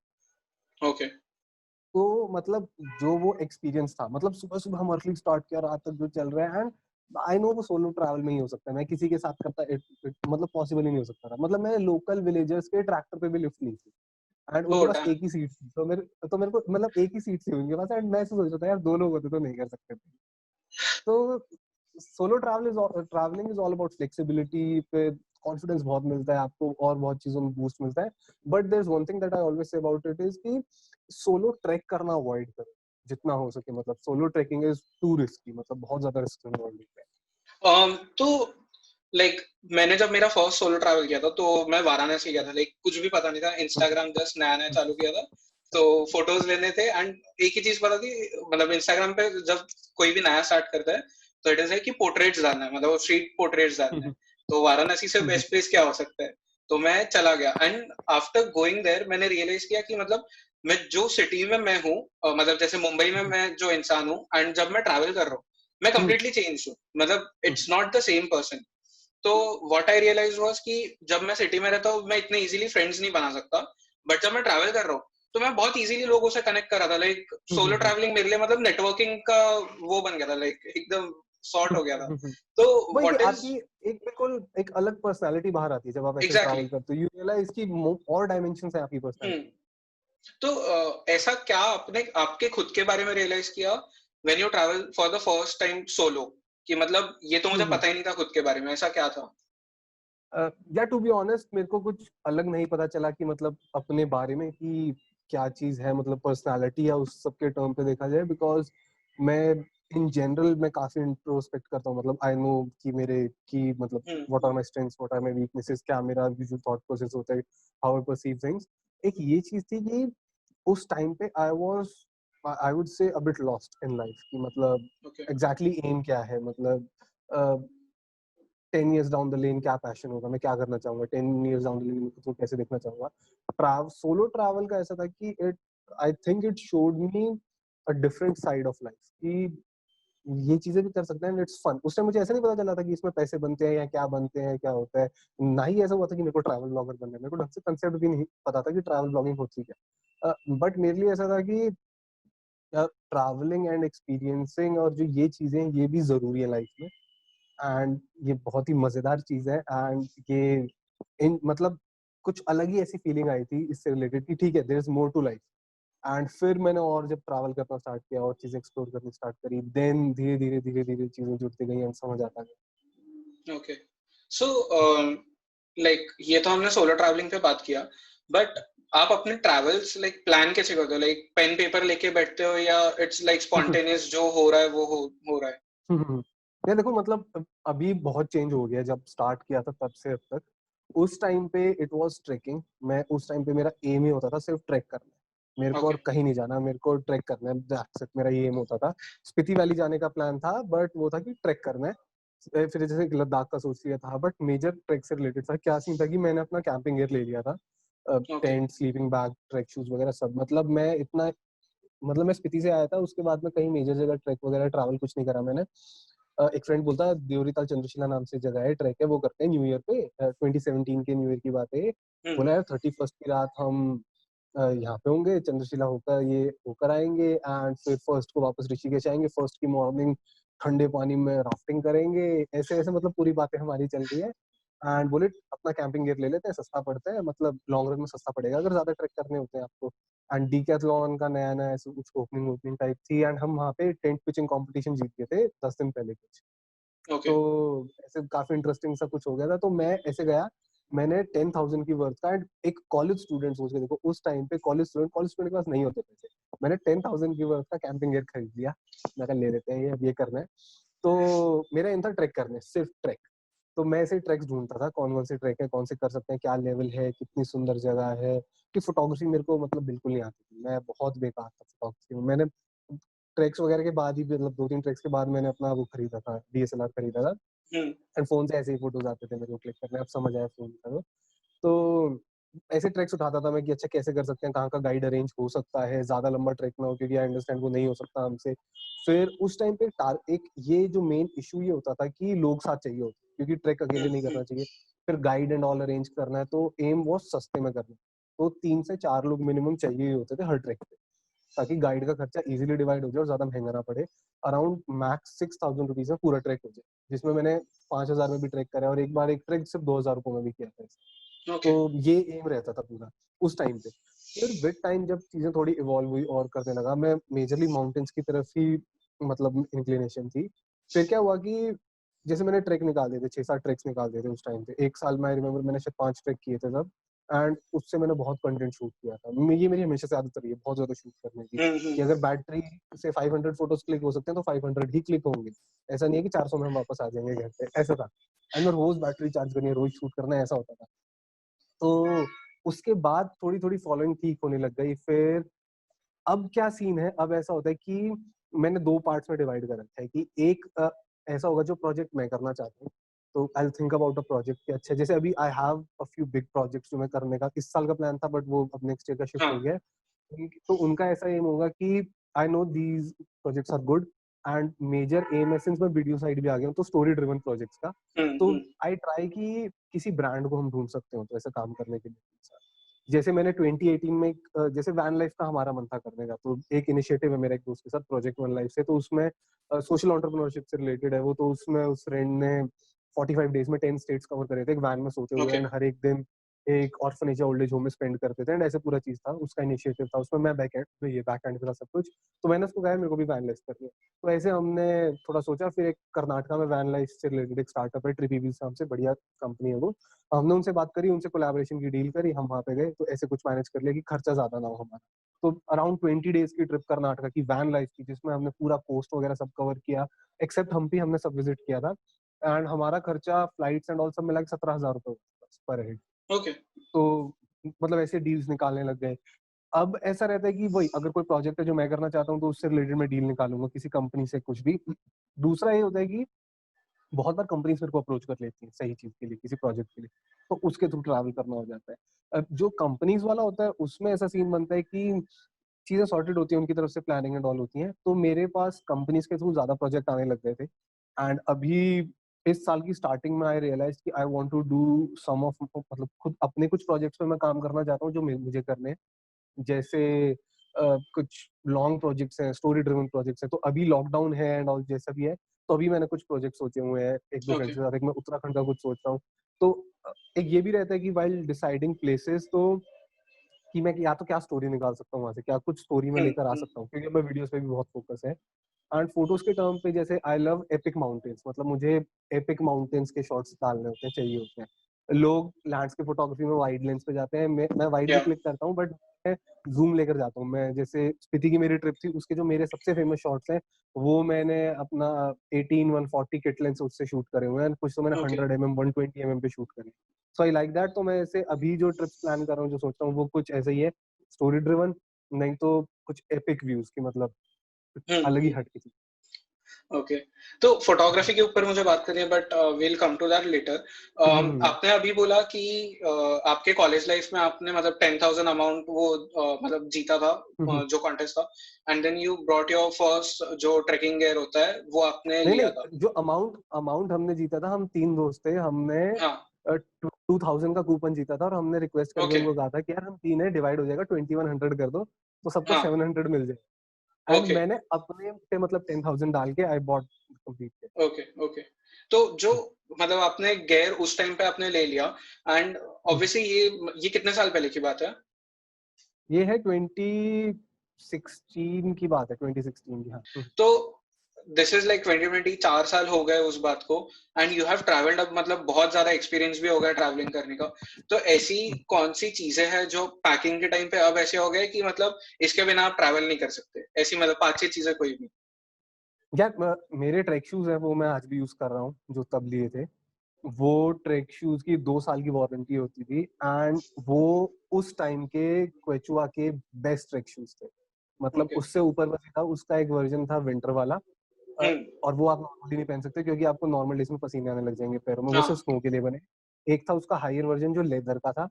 Speaker 3: ओके.
Speaker 2: तो मतलब जो वो एक्सपीरियंस था, मतलब सुबह सुबह हम अर्ली स्टार्ट किया, रात तक जो चल रहा है। एंड आई नो वो सोलो ट्रैवल में ही हो सकता है, मैं किसी के साथ करता मतलब पॉसिबल ही नहीं हो सकता था। मतलब मैंने लोकल विलेजर्स के ट्रैक्टर पे भी लिफ्ट ली थी, एंड
Speaker 3: ओह
Speaker 2: उनके पास
Speaker 3: डैम.
Speaker 2: एक ही सीट थी। तो मेरे को मतलब एक ही सीट थी उनके पास, एंड मैं ऐसे सोच रहा था यार 2 लोग होते तो नहीं कर सकते थे। तो solo travelling is all about flexibility पे, कॉन्फिडेंस बहुत मिलता है आपको और बहुत चीजों में बूस्ट मिलता है। But there is one thing that I always say about it is कि सोलो ट्रैक करना अवॉइड करो जितना हो सके। मतलब solo trekking is too risky, मतलब बहुत ज्यादा रिस्क इन्वॉल्व है।
Speaker 3: तो लाइक मैंने जब मेरा फर्स्ट सोलो ट्रैवल किया था तो मैं वाराणसी गया था। लाइक कुछ भी पता नहीं था, इंस्टाग्राम जस्ट नया नया चालू किया था, तो फोटोज लेने थे। एंड एक ही चीज पता थी, मतलब इंस्टाग्राम पे जब कोई भी नया स्टार्ट करता है तो इट इज है कि पोर्ट्रेट्स डालना है, मतलब स्ट्रीट पोर्ट्रेट्स डालना है। तो वाराणसी से बेस्ट प्लेस क्या हो सकता है? तो मैं चला गया एंड आफ्टर गोइंग देयर मैंने रियलाइज किया कि मतलब मैं जो सिटी में मैं हूँ, मतलब जैसे मुंबई में मैं जो इंसान हूँ एंड जब मैं ट्रैवल कर रहा हूँ मैं कंप्लीटली चेंज हूँ, मतलब it's not the same person. तो व्हाट आई रियलाइज वाज कि जब मैं सिटी में रहता हूँ मैं इतने इजीली फ्रेंड्स नहीं बना सकता, बट जब मैं ट्रैवल कर रहा हूँ तो मैं बहुत इजीली लोगों से कनेक्ट कर रहा था। लाइक सोलो ट्रैवलिंग मेरे लिए मतलब नेटवर्किंग का वो बन गया था, लाइक एकदम सॉर्ट हो गया था। तो
Speaker 2: वही कि
Speaker 3: व्हाट इज
Speaker 2: आपकी एक बिल्कुल एक अलग पर्सनालिटी बाहर आती है जब आप ऐसे
Speaker 3: एग्जैक्टली
Speaker 2: ट्रैवल करते हो, यू रियलाइज कि और डायमेंशंस है आपकी पर्सनालिटी।
Speaker 3: तो ऐसा क्या आपने आपके खुद के बारे में रियलाइज किया when you travel for the first time solo, कि मतलब ये तो मुझे पता ही नहीं था खुद के बारे में, ऐसा क्या था?
Speaker 2: या टू बी ऑनेस्ट मेरे को कुछ अलग नहीं पता चला कि मतलब अपने बारे में कि क्या चीज है, मतलब पर्सनालिटी या उस सब के टर्म पे देखा जाए, बिकॉज मैं इन जनरल मैं काफी इंट्रोस्पेक्ट करता हूँ, मतलब आई नो कि मेरे की मतलब what are my strengths, what are my weaknesses, क्या मेरा जो थॉट प्रोसेस होता है, हाउ आई परसीव थिंग्स। एक ये चीज थी कि उस टाइम पे I would say a bit lost in life कि मतलब
Speaker 3: ओके
Speaker 2: एग्जैक्टली एम क्या है, मतलब 10 इयर्स डाउन द लेन क्या पैशन होगा, मैं क्या करना चाहूंगा 10 इयर्स डाउन द लेन, खुद को कैसे देखना चाहूंगा। सोलो ट्रैवल का ऐसा था कि it I think it showed me a different side of life कि ये चीजें भी कर सकते हैं, इट्स फन। उस टाइम मुझे ऐसा नहीं पता चला था कि इसमें पैसे बनते हैं या क्या बनते हैं, क्या होता है। ना ही ऐसा हुआ था कि मेरे को ट्रैवल ब्लॉगर बनना है, मेरे को ढंग से कंसेप्ट भी नहीं पता था कि ट्रैवल ब्लॉगिंग होती क्या। बट मेरे लिए ऐसा था कि ट्रैवलिंग एंड एक्सपीरियंसिंग और जो ये चीजें ये भी जरूरी है लाइफ में, एंड ये बहुत ही मजेदार चीज है। एंड ये इन मतलब कुछ अलग ही ऐसी फीलिंग आई थी इससे रिलेटेड कि ठीक है, there is more to life. And फिर मैंने और जब ट्रैवल करना स्टार्ट किया और चीजें एक्सप्लोर करनी स्टार्ट करी, देन धीरे धीरे चीजें जुड़ती गई एंड समझ आता गया।
Speaker 3: ओके सो लाइक ये तो हमने सोलो ट्रैवलिंग पे बात किया, बट आप अपने ट्रैवल्स लाइक प्लान कैसे करते हो? लाइक पेन पेपर लेके बैठते हो या इट्स लाइक स्पॉन्टेनियस जो हो रहा है वो हो रहा है?
Speaker 2: यार देखो, मतलब अभी बहुत चेंज हो गया, जब स्टार्ट किया था तब से अब तक। उस टाइम पे इट वाज ट्रेकिंग। मैं उस टाइम पे मेरा एम ही होता था सिर्फ ट्रैक करना है, मेरे को
Speaker 3: ओके
Speaker 2: और कहीं नहीं जाना, मेरे को ट्रैक करना है, दैट्स इट, मेरा ये एम होता था। स्पीति वैली जाने का प्लान था, बट वो था कि ट्रैक करना है। फिर जैसे लद्दाख का सोच लिया था, बट मेजर ट्रैक से रिलेटेड था। क्या सीन था कि मैंने अपना कैंपिंग गियर ले लिया था,
Speaker 3: okay
Speaker 2: tent, sleeping bag, track shoes वगैरह सब। मतलब मैं इतना, मतलब मैं स्पीति से आया था, उसके बाद में कहीं मेजर जगह ट्रैक वगैरह ट्रैवल कुछ नहीं करा मैंने। एक फ्रेंड बोलता, देवरीताल चंद्रशिला नाम से जगह है, ट्रैक है, वो करते हैं न्यू ईयर पे। 2017 के न्यू ईयर की बात है ये। बोला यार 31st की रात हम यहाँ पे होंगे, चंद्रशिला होकर ये होकर आएंगे, एंड फिर फर्स्ट को वापस ऋषिकेश आएंगे, फर्स्ट की मॉर्निंग ठंडे पानी में राफ्टिंग करेंगे। ऐसे ऐसे मतलब पूरी बातें हमारी चल रही है। एंड बोले अपना कैंपिंग गियर ले लेते हैं, सस्ता पड़ता है, मतलब लॉन्ग रन में सस्ता पड़ेगा अगर ज्यादा ट्रैक करने होते हैं आपको। एंड डीकैथलॉन का नया नया ऐसे कुछ ओपनिंग ओपनिंग टाइप थी, एंड हम वहाँ पे टेंट पिचिंग कंपटीशन जीत गए थे 10 दिन पहले कुछ।
Speaker 3: ओके
Speaker 2: तो ऐसे काफी इंटरेस्टिंग सा कुछ हो गया था, तो मैं ऐसे गया। मैंने 10,000 की वर्थ का, एंड एक कॉलेज स्टूडेंट सोच के देखो, उस टाइम पे कॉलेज स्टूडेंट के पास नहीं होते पैसे। मैंने 10,000 की वर्थ का कैंपिंग गियर खरीद लिया। मैं कहा ले लेते हैं ये, अब ये करना है। तो मेरा एम था ट्रैक करने, सिर्फ ट्रैक। तो मैं ऐसे ट्रैक्स ढूंढता था, कौन कौन से ट्रैक है, कौन से कर सकते हैं, क्या लेवल है, कितनी सुंदर जगह है। कि फोटोग्राफी मेरे को मतलब बिल्कुल नहीं आती थी, मैं बहुत बेकार था फोटोग्राफी में। मैंने ट्रैक्स वगैरह के बाद ही, मतलब 2-3 ट्रैक्स के बाद मैंने अपना वो खरीदा था, डीएसएलआर खरीदा था।
Speaker 3: हम्म
Speaker 2: एंड फोन से ऐसे ही फोटोज आते थे मेरे को क्लिक करने, अब समझ आया फोन का। तो ऐसे ट्रैक्स उठाता था मैं कि अच्छा कैसे कर सकते हैं, कहाँ का गाइड अरेंज हो सकता है, ज्यादा लंबा ट्रैक ना हो, क्योंकि आई अंडरस्टैंड वो नहीं हो सकता हमसे। फिर उस टाइम पे एक ये जो मेन इशू ये होता था कि लोग साथ चाहिए होते, क्योंकि ट्रैक अकेले नहीं करना चाहिए। फिर गाइड एंड ऑल अरेंज करना है, तो एम वो सस्ते में करना। तो 3 से 4 लोग मिनिमम चाहिए ही होते थे हर ट्रैक पे, ताकि गाइड का खर्चा इजीली डिवाइड हो जाए और ज्यादा महंगा ना पड़े। अराउंड मैक्स 6,000 रुपीज में पूरा ट्रैक हो जाए, जिसमें मैंने 5,000 में भी ट्रैक करा, और एक बार एक ट्रैक सिर्फ 2,000 रुपये में भी किया था।
Speaker 3: ओके
Speaker 2: तो ये एम रहता था पूरा उस टाइम पे। फिर विद टाइम जब चीजें थोड़ी इवॉल्व हुई और करने लगा, मैं मेजरली माउंटेन्स की तरफ ही मतलब इंक्लिनेशन थी। फिर क्या हुआ कि जैसे मैंने ट्रैक निकाल दिए थे, 6-7 ट्रैक्स निकाल दिए थे उस टाइम पे। एक साल में आई रिमेम्बर मैंने शायद 5 ट्रैक किए थे तब। एंड उससे मैंने बहुत कंटेंट शूट किया था। ये मेरी हमेशा से आदत रही है बहुत ज्यादा शूट करने की, कि अगर बैटरी से 500 फोटोज क्लिक हो सकते हैं तो 500 ही क्लिक होंगे। ऐसा नहीं है कि 400 में हम वापस आ जाएंगे घर पे, ऐसा था। एंड मैं रोज बैटरी चार्ज करनी है, रोज शूट करना है, ऐसा होता था। तो उसके बाद थोड़ी थोड़ी फॉलोइंग ठीक होने लग गई। फिर अब क्या सीन है, अब ऐसा होता है कि मैंने 2 पार्ट्स में डिवाइड कर रखा है कि एक ऐसा होगा जो प्रोजेक्ट मैं करना चाहता हूँ, तो I will think about a project कि अच्छा, जैसे अभी I have a few big projects जो मैं करने का इस साल का प्लान था, बट वो अब नेक्स्ट ईयर का शिफ्ट हो
Speaker 3: हाँ।
Speaker 2: गया है। तो उनका ऐसा एम होगा कि I know these projects are good, and major एम है, सिंस मैं वीडियो साइड भी आ गया हूँ, तो स्टोरी ड्रिवन प्रोजेक्ट्स का। तो
Speaker 3: हम्म।
Speaker 2: आई ट्राई कि किसी ब्रांड को हम ढूंढ सकते हो तो ऐसा काम करने के लिए। जैसे मैंने 2018 में जैसे वैन लाइफ का हमारा मन था करने का, तो एक इनिशिएटिव है मेरे एक दोस्त के साथ, प्रोजेक्ट वन लाइफ से, तो उसमें सोशल एंटरप्रेन्योरशिप से रिलेटेड है वो। तो उसमें उस फ्रेंड ने 45 डेज में 10 स्टेट्स कवर करे थे एक वैन में सोते हुए,
Speaker 3: ओके।
Speaker 2: एंड हर एक दिन एक ऑर्फनेज या ओल्ड एज होम में स्पेंड करते थे, एंड ऐसे पूरा चीज था, उसका इनिशिएटिव था, उसमें मैं बैक एंड, ये बैक एंड पे था सब कुछ। तो मैंने उसको कहा मेरे को भी वैन लाइफ करनी है, तो ऐसे हमने थोड़ा सोचा, फिर एक कर्नाटका में वैन लाइफ से रिलेटेड एक स्टार्टअप है, ट्रिपीवी नाम से, बढ़िया कंपनी है वो। हमने उनसे बात करी, उनसे कोलैबोरेशन की डील करी, हम वहाँ पे गए, तो ऐसे कुछ मैनेज कर लिया कि खर्चा ज्यादा ना हो हमारा। तो अराउंड 20 डेज की ट्रिप कर्नाटका की वैन लाइफ की, जिसमें हमने पूरा कोस्ट वगैरह सब कवर किया, एक्सेप्ट हम्पी हमने सब विजिट किया था, एंड हमारा खर्चा फ्लाइट्स एंड ऑल सब मिला के 17,000 रुपए पर हेड।
Speaker 3: ओके।
Speaker 2: तो मतलब ऐसे डील्स निकालने लग गए। अब ऐसा रहता है कि वही, अगर कोई प्रोजेक्ट है जो मैं करना चाहता हूँ, तो उससे रिलेटेड मैं डील निकालूंगा किसी कंपनी से, कुछ भी। दूसरा ये होता है कि बहुत बार कंपनीज मेरे को अप्रोच कर लेती हैं सही चीज के लिए, किसी प्रोजेक्ट के लिए, तो उसके थ्रू ट्रैवल करना हो जाता है। अब जो कंपनीज वाला होता है, उसमें ऐसा सीन बनता है कि चीजें सॉर्टेड होती हैं, उनकी तरफ से प्लानिंग एंड ऑल होती हैं, तो मेरे पास कंपनीज के थ्रू ज्यादा प्रोजेक्ट आने लग गए थे। एंड अभी इस साल की स्टार्टिंग में आई रियलाइज कि I want to do some of, मतलब खुद अपने कुछ प्रोजेक्ट्स पे मैं काम करना चाहता हूँ जो मुझे करने हैं। जैसे कुछ लॉन्ग प्रोजेक्ट्स हैं, स्टोरी ड्रिवन प्रोजेक्ट्स हैं, तो अभी लॉकडाउन है एंड ऑल जैसा भी है, तो अभी मैंने कुछ प्रोजेक्ट सोचे हुए हैं एक दो
Speaker 3: ओके।
Speaker 2: फ्रेंड्स के साथ, एक मैं उत्तराखंड का कुछ सोच रहा हूँ। तो एक ये भी रहता है कि वाइल डिसाइडिंग प्लेसेस, तो कि मैं या तो क्या स्टोरी निकाल सकता हूँ वहां से, क्या कुछ स्टोरी में लेकर आ
Speaker 3: हम्म।
Speaker 2: सकता हूँ, क्योंकि मैं वीडियोस पे भी बहुत फोकस है। एंड फोटोज के टर्म पे, जैसे आई लव एपिक माउंटेन्स, मतलब मुझे एपिक माउंटेन्स के शॉट्स डालने होते हैं, चाहिए होते हैं। लोग लैंडस्केप फोटोग्राफी में वाइड लेंस पे जाते हैं, मैं वाइड भी
Speaker 3: या।
Speaker 2: क्लिक करता हूँ, बट मैं जूम लेकर जाता हूँ। मैं जैसे स्पीति की मेरी ट्रिप थी, उसके जो मेरे सबसे फेमस शॉट्स हैं, वो मैंने अपना 18-140 किट लेंस उससे शूट करे हुए हैं, कुछ तो मैंने
Speaker 3: ओके।
Speaker 2: 100 mm 120 mm पे शूट करे। सो आई लाइक दैट। तो मैं ऐसे अभी जो ट्रिप्स प्लान कर रहा हूँ, जो सोच रहा हूँ, वो कुछ ऐसे ही है, स्टोरी ड्रिवन, नहीं तो कुछ एपिक व्यूज की, मतलब अलग ही
Speaker 3: हम्म।
Speaker 2: हट की चीज।
Speaker 3: ओके। तो फोटोग्राफी के ऊपर मुझे बात करनी है, but will come to that later.
Speaker 2: Hmm,
Speaker 3: आपने अभी बोला कि आपके कॉलेज लाइफ में आपने मतलब 10,000 अमाउंट वो मतलब जीता था,
Speaker 2: हम्म।
Speaker 3: जो कॉन्टेस्ट था, and then you brought your first जो ट्रेकिंग गियर होता है वो आपने
Speaker 2: नहीं
Speaker 3: लिया था।
Speaker 2: नहीं, जो अमाउंट अमाउंट हमने जीता था, हम 3 दोस्त थे, हमने
Speaker 3: हाँ।
Speaker 2: 2000 का कूपन जीता था, और हमने रिक्वेस्ट करके
Speaker 3: ओके।
Speaker 2: उनको कहा था कि यार हम तीन है, डिवाइड हो जाएगा, 2100 कर दो, तो सबको
Speaker 3: हाँ।
Speaker 2: 700 मिल जाए। And
Speaker 3: okay.
Speaker 2: मैंने अपने से मतलब 10,000 डाल के I bought complete.
Speaker 3: Okay. Okay. तो जो मतलब आपने गियर उस टाइम पे आपने ले लिया, एंड ऑब्वियसली ये कितने साल पहले की बात है?
Speaker 2: ये है 2016 की बात है, 2016 की, हाँ।
Speaker 3: तो दिस इज लाइक 2020, 4 साल हो गए उस बात को, एंड यू हैव ट्रैवल्ड, अब मतलब बहुत ज्यादा एक्सपीरियंस भी हो गया ट्रैवलिंग करने का। तो ऐसी कौन सी चीजें हैं जो पैकिंग के टाइम पे अब ऐसे हो गए कि मतलब इसके बिना आप ट्रैवल नहीं कर सकते, ऐसी मतलब 5-6 चीजें कोई भी?
Speaker 2: यार मेरे ट्रैक शूज है, वो मैं आज भी यूज कर रहा हूँ, जो तब लिए थे। वो ट्रैक शूज की 2 साल की वारंटी होती थी, एंड वो उस टाइम के क्वेचुआ के बेस्ट ट्रैक शूज थे। मतलब
Speaker 3: ओके।
Speaker 2: उससे ऊपर बस था, उसका एक वर्जन था विंटर वाला, अ,
Speaker 3: हम्म।
Speaker 2: और वो आप नॉर्मली नहीं पहन सकते, क्योंकि आपको नॉर्मल डेज में पसीने आने लग जाएंगे पैरों में, वो
Speaker 3: हाँ।
Speaker 2: सिर्फ स्नो के लिए बने। एक था उसका हायर वर्जन जो लेदर का था,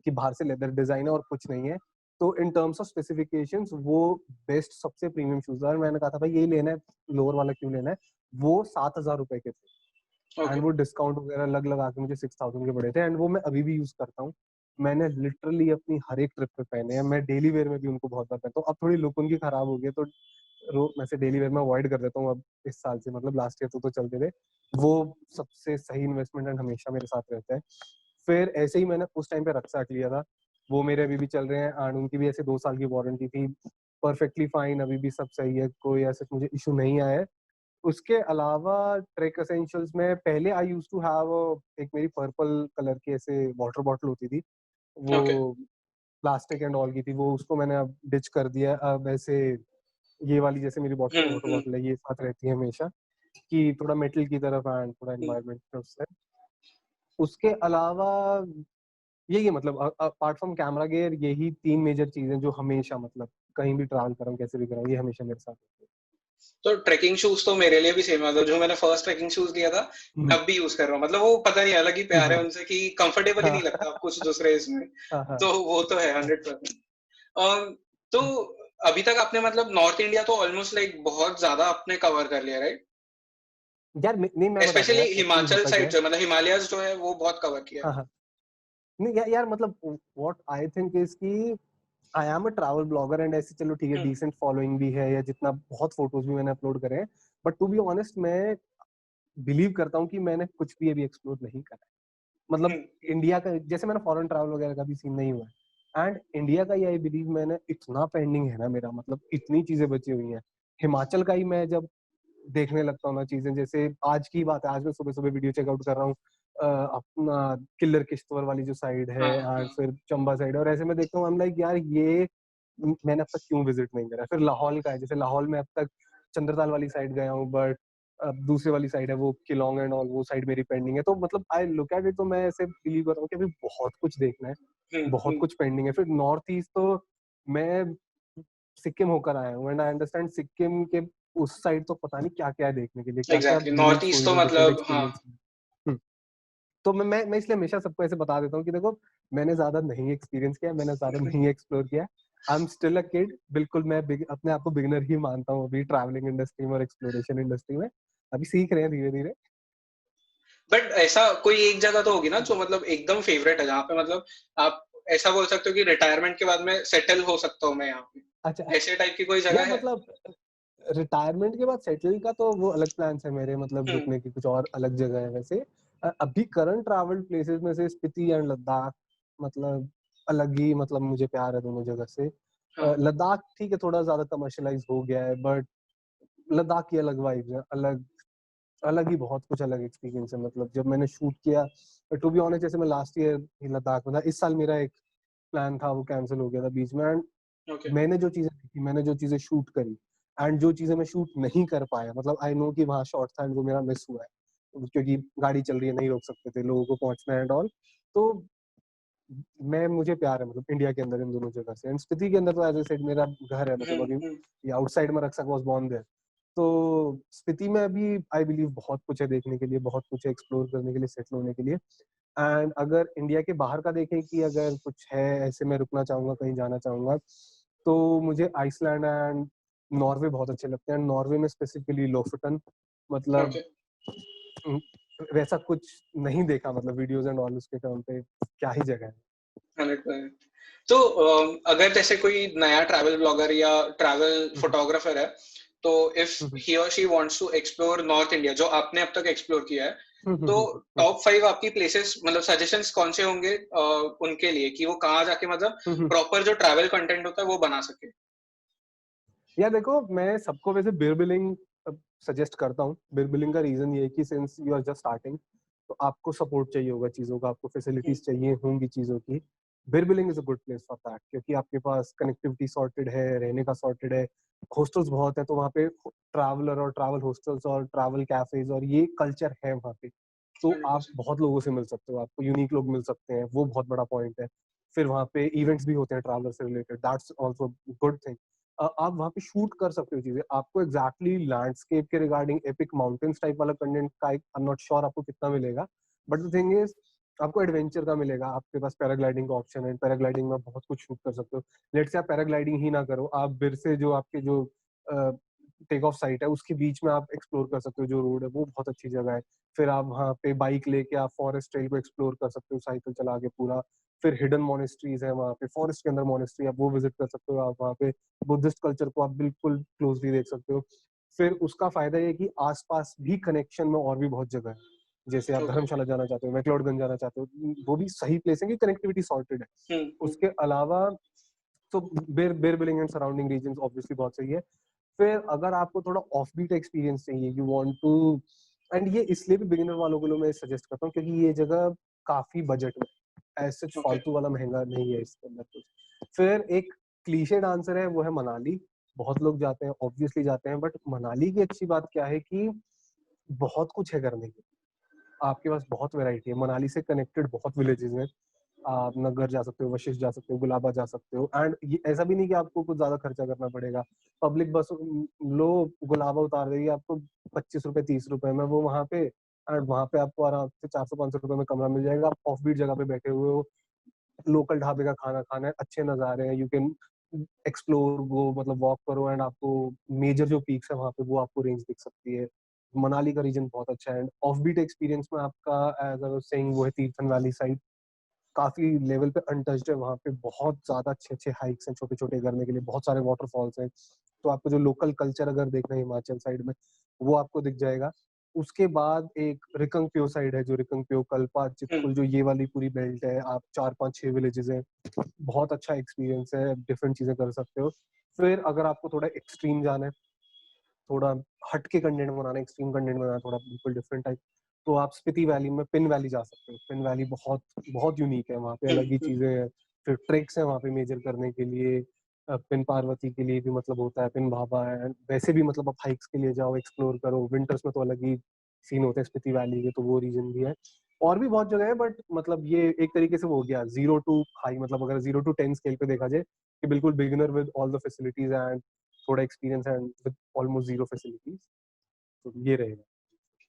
Speaker 2: कि बाहर से लेदर डिजाइन है और कुछ नहीं है। तो इन टर्म्स ऑफ स्पेसिफिकेशंस वो बेस्ट सबसे प्रीमियम शूज था, और मैंने कहा था भाई यही लेना है, लोअर वाला क्यों लेना है। वो 7,000 रुपए के थे,
Speaker 3: ओके।
Speaker 2: एंड वो डिस्काउंट वगैरह लग लगा के मुझे 6,000 के पड़े थे, एंड वो मैं अभी भी यूज करता हूँ। मैंने लिटरली अपनी हर एक ट्रिप पे पहने हैं, मैं डेली वेयर में भी उनको बहुत बार पहनता हूँ। अब थोड़ी लुक उनकी खराब हो गई है, तो मैं से डेली वेयर में अवॉइड कर देता हूँ अब, इस साल से, मतलब लास्ट ईयर तो चलते थे। वो सबसे सही इन्वेस्टमेंट एंड हमेशा मेरे साथ रहता है। फिर ऐसे ही मैंने उस टाइम पे रक्सैक लिया था, वो मेरे अभी भी चल रहे हैं, एंड उनकी भी ऐसे 2 साल की वारंटी थी, परफेक्टली फाइन, अभी भी सब सही है, कोई ऐसा मुझे इशू नहीं आया है। उसके अलावा ट्रेक एसेंशियल्स में पहले आई यूज्ड टू हैव एक मेरी पर्पल कलर की ऐसे वाटर बॉटल होती थी, वो
Speaker 3: ओके।
Speaker 2: प्लास्टिक एंड ऑल की थी, वो उसको मैंने अब डिच कर दिया है। अब ऐसे ये वाली जैसे मेरी वाटर
Speaker 3: हम्म।
Speaker 2: बॉटल है, ये साथ रहती है हमेशा, कि थोड़ा मेटल की तरफ एंड थोड़ा
Speaker 3: हम्म।
Speaker 2: एनवायरनमेंट की तरफ से। उसके अलावा यही है, मतलब अपार्ट फ्रॉम कैमरा गियर, यही 3 मेजर चीजें जो हमेशा, मतलब कहीं भी ट्रैवल कर रहा हूँ, कैसे भी कर रहा हूँ, ये हमेशा मेरे साथ होती है।
Speaker 3: तो ट्रैकिंग शूज तो मेरे लिए भी सेम है, मतलब जो मैंने फर्स्ट ट्रैकिंग शूज लिया था मैं अब भी यूज कर रहा हूँ, मतलब वो पता नहीं अलग ही प्यार है उनसे कि कंफर्टेबल ही नहीं लगता आप कुछ दूसरे इसमें,
Speaker 2: हाँ हाँ
Speaker 3: तो वो तो है 100%। तो अभी तक आपने मतलब नॉर्थ इंडिया तो ऑलमोस्ट लाइक बहुत ज्यादा आपने कवर कर लिया, राइट?
Speaker 2: यार नहीं, मैं बताता हूँ
Speaker 3: स्पेशली
Speaker 2: यार, एक्चुअली
Speaker 3: हिमाचल
Speaker 2: होता क्या
Speaker 3: साइड
Speaker 2: है।
Speaker 3: जो मतलब हिमालयस जो है वो बहुत कवर किया
Speaker 2: हाँ हाँ, नहीं यार मतलब व्हाट आई थिंक इज कि I am a travel blogger and ऐसे, चलो ठीक है,
Speaker 3: है।
Speaker 2: डिसेंट फॉलोइंग भी है, या जितना बहुत फोटोज भी मैंने अपलोड करे हैं, बट टू बी ऑनेस्ट मैं बिलीव करता हूँ कि मैंने कुछ भी अभी एक्सप्लोर नहीं करा है। मतलब इंडिया का, जैसे मैंने फॉरेन ट्रैवल वगैरह का भी सीन नहीं हुआ है, एंड इंडिया का ये आई बिलीव मैंने इतना पेंडिंग है ना मेरा, मतलब इतनी चीजें बची हुई हैं। हिमाचल का ही मैं जब देखने लगता हूँ ना चीजें, जैसे आज की बात है, आज मैं सुबह सुबह वीडियो चेकआउट कर रहा हूँ अपना किल्लर किश्तवाड़ वाली जो साइड है,
Speaker 3: हाँ
Speaker 2: एंड
Speaker 3: हाँ।
Speaker 2: फिर चंबा साइड है, और ऐसे में देखता हूँ, आई एम लाइक यार ये मैंने अब तक क्यों विजिट नहीं करा। फिर लाहौल का है, जैसे लाहौल में अब तक चंद्रताल वाली साइड गया हूँ, बट अब दूसरी वाली साइड है वो किलोंग एंड ऑल, वो साइड मेरी पेंडिंग है। तो मतलब आई लुक एट इट, तो मैं ऐसे बिलीव कर रहा हूँ कि अभी बहुत कुछ देखना है, बहुत
Speaker 3: हम्म।
Speaker 2: कुछ पेंडिंग है। फिर नॉर्थ ईस्ट तो मैं सिक्किम होकर आया हूँ, एंड आई अंडरस्टैंड सिक्किम के उस साइड तो पता नहीं क्या क्या है देखने के लिए, क्या क्या
Speaker 3: एग्जैक्टली
Speaker 2: यूनिक
Speaker 3: नॉर्थ ईस्ट तो
Speaker 2: स्टोरीज और डिफरेंट
Speaker 3: मतलब हाँ।
Speaker 2: एक्सपीरियंस। तो मैं इसलिए हमेशा सबको ऐसे बता देता हूँ कि देखो, मैंने ज्यादा नहीं एक्सपीरियंस किया, मैंने ज्यादा नहीं एक्सप्लोर किया, I am still a kid. बिल्कुल मैं अपने आप को बिगिनर ही मानता हूँ अभी ट्रैवलिंग इंडस्ट्री में और एक्सप्लोरेशन इंडस्ट्री में, अभी सीख रहे हैं धीरे धीरे।
Speaker 3: बट ऐसा कोई एक जगह तो होगी ना जो मतलब एकदम फेवरेट है, जहाँ पे मतलब आप ऐसा बोल सकते हो कि रिटायरमेंट के बाद में सेटल हो सकता हूँ मैं यहाँ
Speaker 2: अच्छा,
Speaker 3: पे, ऐसे टाइप की कोई
Speaker 2: यार
Speaker 3: जगह है?
Speaker 2: मतलब रिटायरमेंट के बाद सेटल का तो वो अलग प्लान्स है मेरे, मतलब
Speaker 3: हम्म।
Speaker 2: रुकने की कुछ और अलग जगह है वैसे। अभी करंट ट्रैवल प्लेसेस में से स्पीति एंड लद्दाख, मतलब अलग ही, मतलब मुझे प्यार है दोनों जगह से।
Speaker 3: हाँ।
Speaker 2: लद्दाख ठीक है, थोड़ा ज्यादा कमर्शलाइज हो गया है, बट लद्दाख की अलग वाइब्स है, अलग अलग ही बहुत कुछ अलग एक्सपीरियंस है। मतलब जब मैंने शूट किया, टू बी ऑनेस्ट, जैसे मैं लास्ट ईयर लद्दाख में था, इस साल मेरा एक प्लान था वो कैंसिल हो गया था बीच में, एंड
Speaker 3: ओके।
Speaker 2: मैंने जो चीजें देखी, मैंने जो चीजें शूट करी, एंड जो चीजें मैं शूट नहीं कर पाया, मतलब आई नो कि वहाँ शॉट था एंड वो मेरा मिस हुआ है, क्योंकि गाड़ी चल रही है, नहीं रोक सकते थे लोगों को पहुंचना एंड ऑल। तो मैं मुझे प्यार है मतलब इंडिया के अंदर इन दोनों जगह से, एंड स्पीति के अंदर तो एज आई सेड मेरा घर है, मतलब अभी
Speaker 3: हम्म।
Speaker 2: ये आउटसाइड में रक्सक वाज बोर्न देयर। तो स्पीति में अभी आई बिलीव बहुत कुछ है देखने के लिए, बहुत कुछ है एक्सप्लोर करने के लिए, सेटल होने के लिए। एंड अगर इंडिया के बाहर का देखें कि अगर कुछ है ऐसे, मैं रुकना चाहूंगा, कहीं जाना चाहूंगा, तो मुझे आइसलैंड एंड नॉर्वे बहुत अच्छे लगते हैं। नॉर्वे में स्पेसिफिकली लोफटन, मतलब
Speaker 3: ओके।
Speaker 2: उम, वैसा कुछ नहीं देखा, मतलब वीडियोस एंड ऑल उसके टर्म पे, क्या ही जगह है।
Speaker 3: 100%। तो अगर जैसे कोई नया ट्रैवल ब्लॉगर या ट्रैवल
Speaker 2: हम्म,
Speaker 3: फोटोग्राफर है, तो इफ
Speaker 2: हम्म,
Speaker 3: ही और she wants to explore North India जो आपने अब तक एक्सप्लोर किया है,
Speaker 2: हम्म,
Speaker 3: तो
Speaker 2: हम्म,
Speaker 3: टॉप 5 आपकी प्लेसेस मतलब सजेशंस कौन से होंगे उनके लिए कि वो कहाँ जाके मतलब
Speaker 2: हम्म।
Speaker 3: प्रॉपर जो ट्रैवल कंटेंट होता है वो बना सके?
Speaker 2: यार देखो, मैं सबको वैसे बियर बिलिंग सजेस्ट करता हूँ। बियर बिलिंग का रीजन ये है कि since you are just starting, तो आपको सपोर्ट चाहिए होगा चीजों का, आपको फैसिलिटीज चाहिए होंगी चीजों की। Bir Billing is a good place for that, क्योंकि आपके पास कनेक्टिविटी सॉर्टेड है, रहने का सॉर्टेड है, हॉस्टल्स बहुत है, तो वहाँ पे ट्रैवलर और ट्रैवल हॉस्टल्स और ट्रैवल कैफेज और ये कल्चर है वहाँ पे। तो आप
Speaker 3: 100%।
Speaker 2: बहुत लोगों से मिल सकते हो, आपको यूनिक लोग मिल सकते हैं, वो बहुत बड़ा पॉइंट है। फिर वहाँ पे इवेंट्स भी होते हैं ट्रैवलर से related, that's also good thing. आप वहाँ पे शूट कर सकते हो चीजें। आपको एग्जैक्टली लैंडस्केप के रिगार्डिंग एपिक माउंटेन्स टाइप वाला कंटेंट का आई एम नॉट श्योर आपको कितना मिलेगा, बट द थिंग इज आपको एडवेंचर का मिलेगा। आपके पास पैराग्लाइडिंग का ऑप्शन है, पैराग्लाइडिंग में बहुत कुछ शूट कर सकते हो। लेट से आप पैराग्लाइडिंग ही ना करो, आप बिर से जो आपके जो टेक ऑफ साइट है उसके बीच में आप एक्सप्लोर कर सकते हो, जो रोड है वो बहुत अच्छी जगह है। फिर आप वहाँ पे बाइक लेके आप फॉरेस्ट ट्रेल को एक्सप्लोर कर सकते हो, साइकिल चला के पूरा। फिर हिडन मोनेस्ट्रीज है वहाँ पे, फॉरेस्ट के अंदर मोनेस्ट्री, आप वो विजिट कर सकते हो। आप वहाँ पे बुद्धिस्ट कल्चर को आप बिल्कुल क्लोजली देख सकते हो। फिर उसका फायदा ये कि आसपास भी कनेक्शन में और भी बहुत जगह है, जैसे आप
Speaker 3: ओके।
Speaker 2: धर्मशाला जाना चाहते हो, मैक्लोडगंज जाना चाहते हो, वो भी सही प्लेस है कि कनेक्टिविटी सॉर्टेड है।
Speaker 3: हम्म।
Speaker 2: उसके अलावा तो बेर billing and surrounding reason obviously बहुत सही है। फिर अगर आपको थोड़ा ऑफ बीट एक्सपीरियंस चाहिए, यू वांट टू, एंड ये इसलिए भी बिगिनर वालों के लिए मैं सजेस्ट करता हूँ क्योंकि ये जगह काफी बजट में, ऐसे
Speaker 3: ओके।
Speaker 2: फालतू वाला महंगा नहीं है इसके अंदर कुछ। फिर एक क्लीशेड आंसर है, वो है मनाली। बहुत लोग जाते हैं, ऑब्वियसली जाते हैं, बट मनाली की अच्छी बात क्या है कि बहुत कुछ है करने की। आपके पास बहुत वैरायटी है, मनाली से कनेक्टेड बहुत विलेजेस हैं। आप नगर जा सकते हो, वशिष्ठ जा सकते हो, गुलाबा जा सकते हो। एंड ये ऐसा भी नहीं कि आपको कुछ ज्यादा खर्चा करना पड़ेगा। पब्लिक बस लो, गुलाबा उतार देगी आपको 25 रुपए 30 रुपए में, वो वहां पे। एंड वहां पे आपको आराम से 400 500 रुपए में कमरा मिल जाएगा। आप ऑफ बीट जगह पे बैठे हुए हो, लोकल ढाबे का खाना खाना है, अच्छे नज़ारे हैं, यू कैन एक्सप्लोर, गो मतलब वॉक करो। एंड आपको मेजर जो पीक्स है वहाँ पे वो आपको रेंज दिख सकती है। मनाली का रीजन बहुत अच्छा है। एंड ऑफ बीट एक्सपीरियंस में आपका, एज आई वाज सेइंग, वो है तीर्थन वैली साइड। काफी लेवल पे अनटच्ड है वहाँ पे, बहुत ज्यादा अच्छे अच्छे हाइक्स हैं छोटे छोटे करने के लिए, बहुत सारे वाटरफॉल्स हैं। तो आपको जो लोकल कल्चर अगर देखना है हिमाचल साइड में, वो आपको दिख जाएगा। उसके बाद एक रिकंगपियो साइड है, जो रिकंगपियो, कल्पा, चितकुल, जो ये वाली पूरी बेल्ट है। आप 4 5 6 विलेजेस हैं, बहुत अच्छा एक्सपीरियंस है, डिफरेंट चीजें कर सकते हो। फिर अगर आपको थोड़ा एक्सट्रीम जाना है, थोड़ा हट के कंटेंट बनाना है, एक्सट्रीम कंटेंट बनाना है, थोड़ा बिल्कुल डिफरेंट टाइप, तो आप स्पीति वैली में पिन वैली जा सकते हो। पिन वैली बहुत बहुत यूनिक है, वहाँ पे अलग ही चीजें हैं। फिर ट्रेक्स हैं वहाँ पे मेजर करने के लिए। पिन पार्वती के लिए भी मतलब होता है, पिन बाबा है। वैसे भी मतलब आप हाइक्स के लिए जाओ, एक्सप्लोर करो। विंटर्स में तो अलग ही सीन होते हैं स्पीति वैली के, तो वो रीजन भी है। और भी बहुत जगह है, बट मतलब ये एक तरीके से वो हो गया 0 to हाई, मतलब अगर 0 to 10 स्केल पे देखा जाए, कि बिल्कुल beginner with all the facilities and थोड़ा experience and with almost zero facilities, तो ये रहेगा।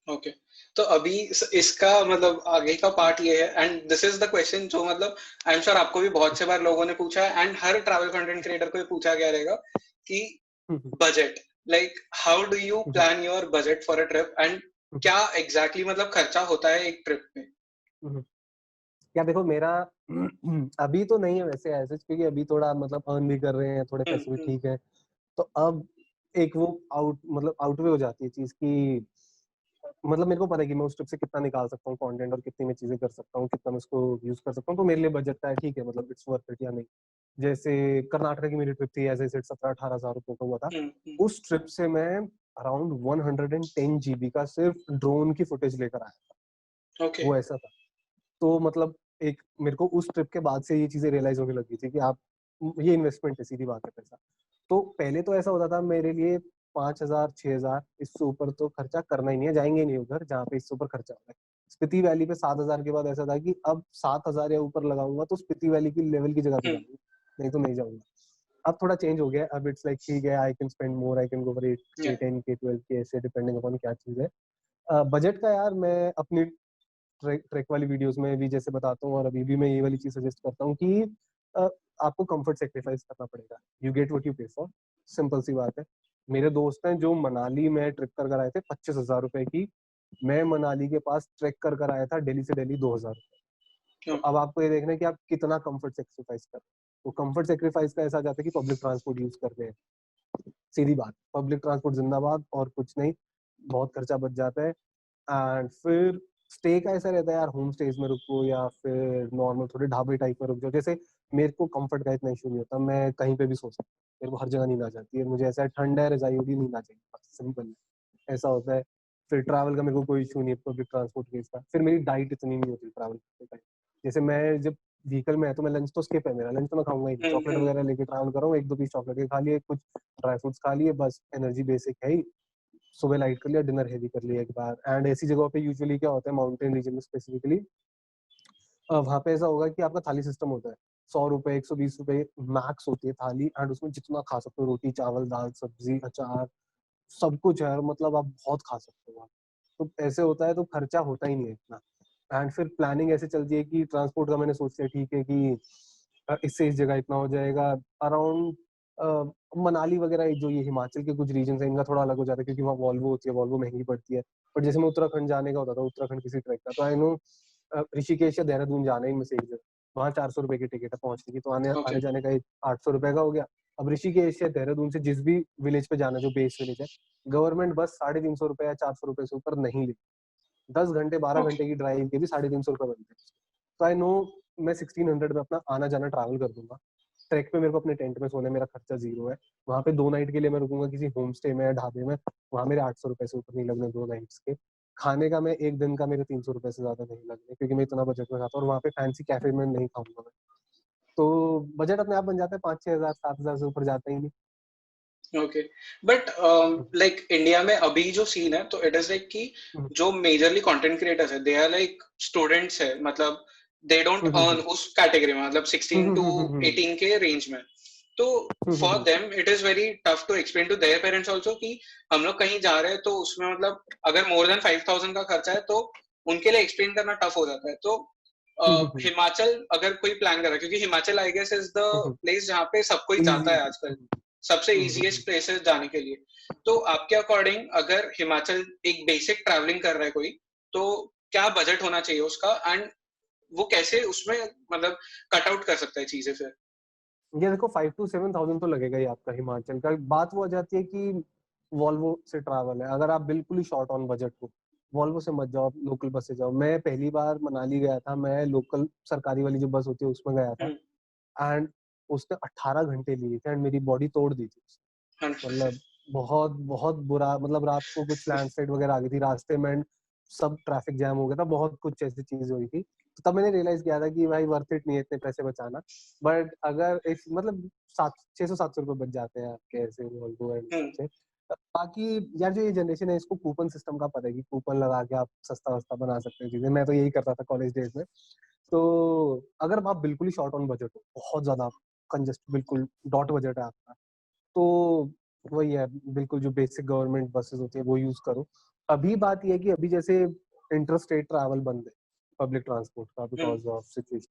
Speaker 3: ओके। तो अभी इसका मतलब आगे का पार्ट ये है, and this is the question जो मतलब आई एम श्योर आपको भी बहुत से बार लोगों ने पूछा है, and her travel content creator को ये पूछा गया रहेगा कि budget, like how do you plan your budget for a trip, and क्या एग्जैक्टली मतलब खर्चा होता है एक ट्रिप में?
Speaker 2: क्या देखो, मेरा अभी तो नहीं है वैसे ऐसे, क्योंकि अभी थोड़ा मतलब अर्न भी कर रहे हैं, थोड़े पैसे भी ठीक है। तो अब एक वो आउटवे हो जाती है चीज की, मतलब मेरे को पता है कि मैं उस ट्रिप से कितना निकाल सकता हूँ कंटेंट, और कितनी मैं चीजें कर सकता हूँ, कितना मैं उसको यूज कर सकता हूँ। तो मेरे लिए बजट का है, ठीक है, मतलब इट्स वर्थ इट या नहीं। जैसे कर्नाटक की मेरी ट्रिप थी, ऐसे 17 18 हज़ार रुपए का हुआ था। उस ट्रिप से मैं अराउंड 110 GB का सिर्फ ड्रोन की फुटेज लेकर आया था।
Speaker 3: ओके।
Speaker 2: वो ऐसा था। तो मतलब एक मेरे को उस ट्रिप के बाद से ये चीजें रियलाइज होने लगी थी कि आप, ये इन्वेस्टमेंट है, सीधी बात है पैसा। तो पहले तो ऐसा होता था मेरे लिए, 5,000 6,000, इससे ऊपर तो खर्चा करना ही नहीं है, जाएंगे नहीं उधर जहाँ पे इससे ऊपर खर्चा होता है। स्पीति वैली पे 7,000 के बाद ऐसा था कि अब 7,000 या ऊपर लगाऊंगा तो स्पीति वैली की लेवल की जगह पे जाऊंगा, नहीं तो नहीं जाऊंगा। अब थोड़ा चेंज हो गया, अब इट्स लाइक ठीक है, I can spend more, I can go for 8K 10K 12K, ऐसे डिपेंडिंग अपॉन क्या चीज है। बजट का यार, मैं अपनी ट्रैक वाली वीडियोस में भी जैसे बताता हूँ, और अभी भी मैं ये वाली चीज सजेस्ट करता हूँ कि अ, आपको कंफर्ट सेक्रीफाइस करना पड़ेगा। यू गेट व्हाट यू पे फॉर, सिंपल सी बात है। मेरे दोस्त हैं जो मनाली में ट्रिप कर आए थे 25,000 रुपए की। मैं मनाली के पास ट्रैक कर आया था दिल्ली से दिल्ली 2,000 रुपए। तो अब आपको ये देखना है कि आप कितना कंफर्ट सेक्रीफाइस कर रहे हो। तो कंफर्ट सेक्रीफाइस का ऐसा जाता है कि पब्लिक ट्रांसपोर्ट यूज कर रहे हैं, सीधी बात, पब्लिक ट्रांसपोर्ट जिंदाबाद, और कुछ नहीं, बहुत खर्चा बच जाता है। एंड फिर स्टे का ऐसा रहता है यार, होम स्टेज में रुको या फिर नॉर्मल थोड़े ढाबे टाइप में रुक जाओ। जैसे मेरे को कंफर्ट का इतना इशू नहीं होता, मैं कहीं पे भी सो सकता हूँ, मेरे को हर जगह नींद आ जाती है। मुझे ऐसा है, ठंड है, रजाई होगी, नींद आ जाएगी, बस सिंपल है, ऐसा होता है। फिर ट्रैवल का मेरे को कोई इशू नहीं है पब्लिक ट्रांसपोर्ट के इसका। फिर मेरी डाइट इतनी नहीं होती ट्रैवल करते टाइम। जैसे मैं जब व्हीकल में है तो मैं लंच तो स्किप है मेरा, लंच तो मैं खाऊंगा ही नहीं। चॉकलेट वगैरह लेके ट्रैवल कर रहा हूँ, 1 2 पीस चॉकलेट के खा लिए, कुछ ड्राई फ्रूट्स खा लिए, बस एनर्जी बेसिक है ही। सुबह लाइट कर लिया, डिनर हेवी कर लिया एक बार। एंड ऐसी जगहों पे यूजुअली क्या होता है, माउंटेन रीजन में स्पेसिफिकली, वहाँ पे ऐसा होगा कि आपका थाली सिस्टम होता है। 100 रुपए 120 रुपए मैक्स होती है थाली, एंड उसमें जितना खा सकते हो, रोटी चावल दाल सब्जी अचार सब कुछ है, मतलब आप बहुत खा सकते हो आप। तो ऐसे होता है, तो खर्चा होता ही नहीं है इतना। एंड फिर प्लानिंग ऐसे चलती है कि ट्रांसपोर्ट का मैंने सोच लिया, ठीक है कि इससे इस जगह इतना हो जाएगा अराउंड। मनाली वगैरह जो ये हिमाचल के कुछ रीजन है, इनका थोड़ा अलग हो जाता है, क्योंकि वहाँ वॉल्वो होती है, वॉल्वो महंगी पड़ती है। बट जैसे मैं उत्तराखंड जाने का होता था, उत्तराखंड किसी ट्रैक का, तो आई नो ऋषिकेश या देहरादून जाना ही, इनमें से एक जगह, वहाँ 400 रुपए की टिकट है पहुंचने की, तो आने आने जाने का 800 रुपए का हो गया। अब ऋषिकेश या देहरादून से जिस भी विलेज पे जाना, जो बेस विलेज है, गवर्नमेंट बस 350 रुपए या 400 रुपए से ऊपर नहीं लेती। 10 घंटे 12 घंटे की ड्राइव के भी 350 रुपए बनते हैं। तो आई नो मैं 1600 में अपना आना जाना ट्रैवल कर दूंगा। ट्रैक पे मेरे को अपने टेंट में सोने, मेरा खर्चा जीरो है। वहाँ पे 2 नाइट के लिए मैं रुकूंगा किसी होम स्टे में या ढाबे में, वहाँ मेरे 800 रुपए से ऊपर नहीं लगने 2 नाइट्स के। खाने का मैं एक दिन का मेरे 300 रुपए से ज्यादा नहीं लगने, क्योंकि मैं इतना बजट में खाता हूँ, और वहाँ पे फैंसी कैफे में नहीं खाऊंगा मैं। तो बजट अपने आप बन जाता है, 5 6 हज़ार 7 हज़ार से ऊपर जाता ही नहीं।
Speaker 3: ओके। बट लाइक इंडिया में अभी जो सीन है, तो इट इज लाइक कि जो मेजरली कंटेंट क्रिएटर्स है, दे आर लाइक स्टूडेंट्स है, मतलब दे डोंट अर्न उस कैटेगरी में, मतलब 16 टू 18 के रेंज में। तो for them it is very tough to explain to their parents also कि हम लोग कहीं जा रहे हैं, तो उसमें मतलब अगर मोर देन 5,000 का खर्चा है तो उनके लिए एक्सप्लेन करना टफ हो जाता है। तो हिमाचल अगर कोई प्लान कर रहा है, क्योंकि Himachal I guess is the place जहाँ पे सब कोई जाता है आजकल, सबसे इजीएस्ट प्लेसेस जाने के लिए। तो आपके अकॉर्डिंग अगर हिमाचल एक बेसिक ट्रैवलिंग कर रहा है कोई, तो क्या बजट होना चाहिए उसका, एंड वो कैसे उसमें मतलब कट आउट कर सकता है चीजें फिर?
Speaker 2: ये देखो 5 to 7,000 तो लगेगा ही आपका हिमाचल का। बात वो आ जाती है कि वॉल्वो से ट्रैवल है, अगर आप बिल्कुल ही शॉर्ट ऑन बजट हो, वॉल्वो से मत जाओ, लोकल बस से जाओ। मैं पहली बार मनाली गया था, मैं लोकल सरकारी वाली जो बस होती है उसमें गया था, एंड उसने 18 घंटे लिए थे एंड मेरी बॉडी तोड़ दी थी। मतलब बहुत बहुत बुरा, मतलब रात को कुछ लैंडस्लाइड वगैरह आ गई थी रास्ते में एंड सब ट्रैफिक जैम हो गया था, बहुत कुछ ऐसी चीजें हुई थी। तो तब मैंने रियलाइज किया था कि भाई वर्थ इट नहीं है इतने पैसे बचाना। बट अगर इस मतलब 600-700 रुपए बच जाते हैं आपके ऐसे वॉल्वो एंड से। बाकी यार जो ये जनरेशन है इसको कूपन सिस्टम का पता है कि कूपन लगा के आप सस्ता वस्ता बना सकते हैं चीजें। मैं तो यही करता था कॉलेज डेज में। तो अगर आप बिल्कुल ही शॉर्ट ऑन बजट हो, बहुत ज्यादा कंजस्ट, बिल्कुल डॉट बजट है आपका, तो वही है, बिल्कुल जो बेसिक गवर्नमेंट बसेस होती है वो यूज करो। अभी बात ये है कि अभी जैसे इंटर स्टेट ट्रैवल बंद है पब्लिक ट्रांसपोर्ट का बिकॉज ऑफ सिचुएशन,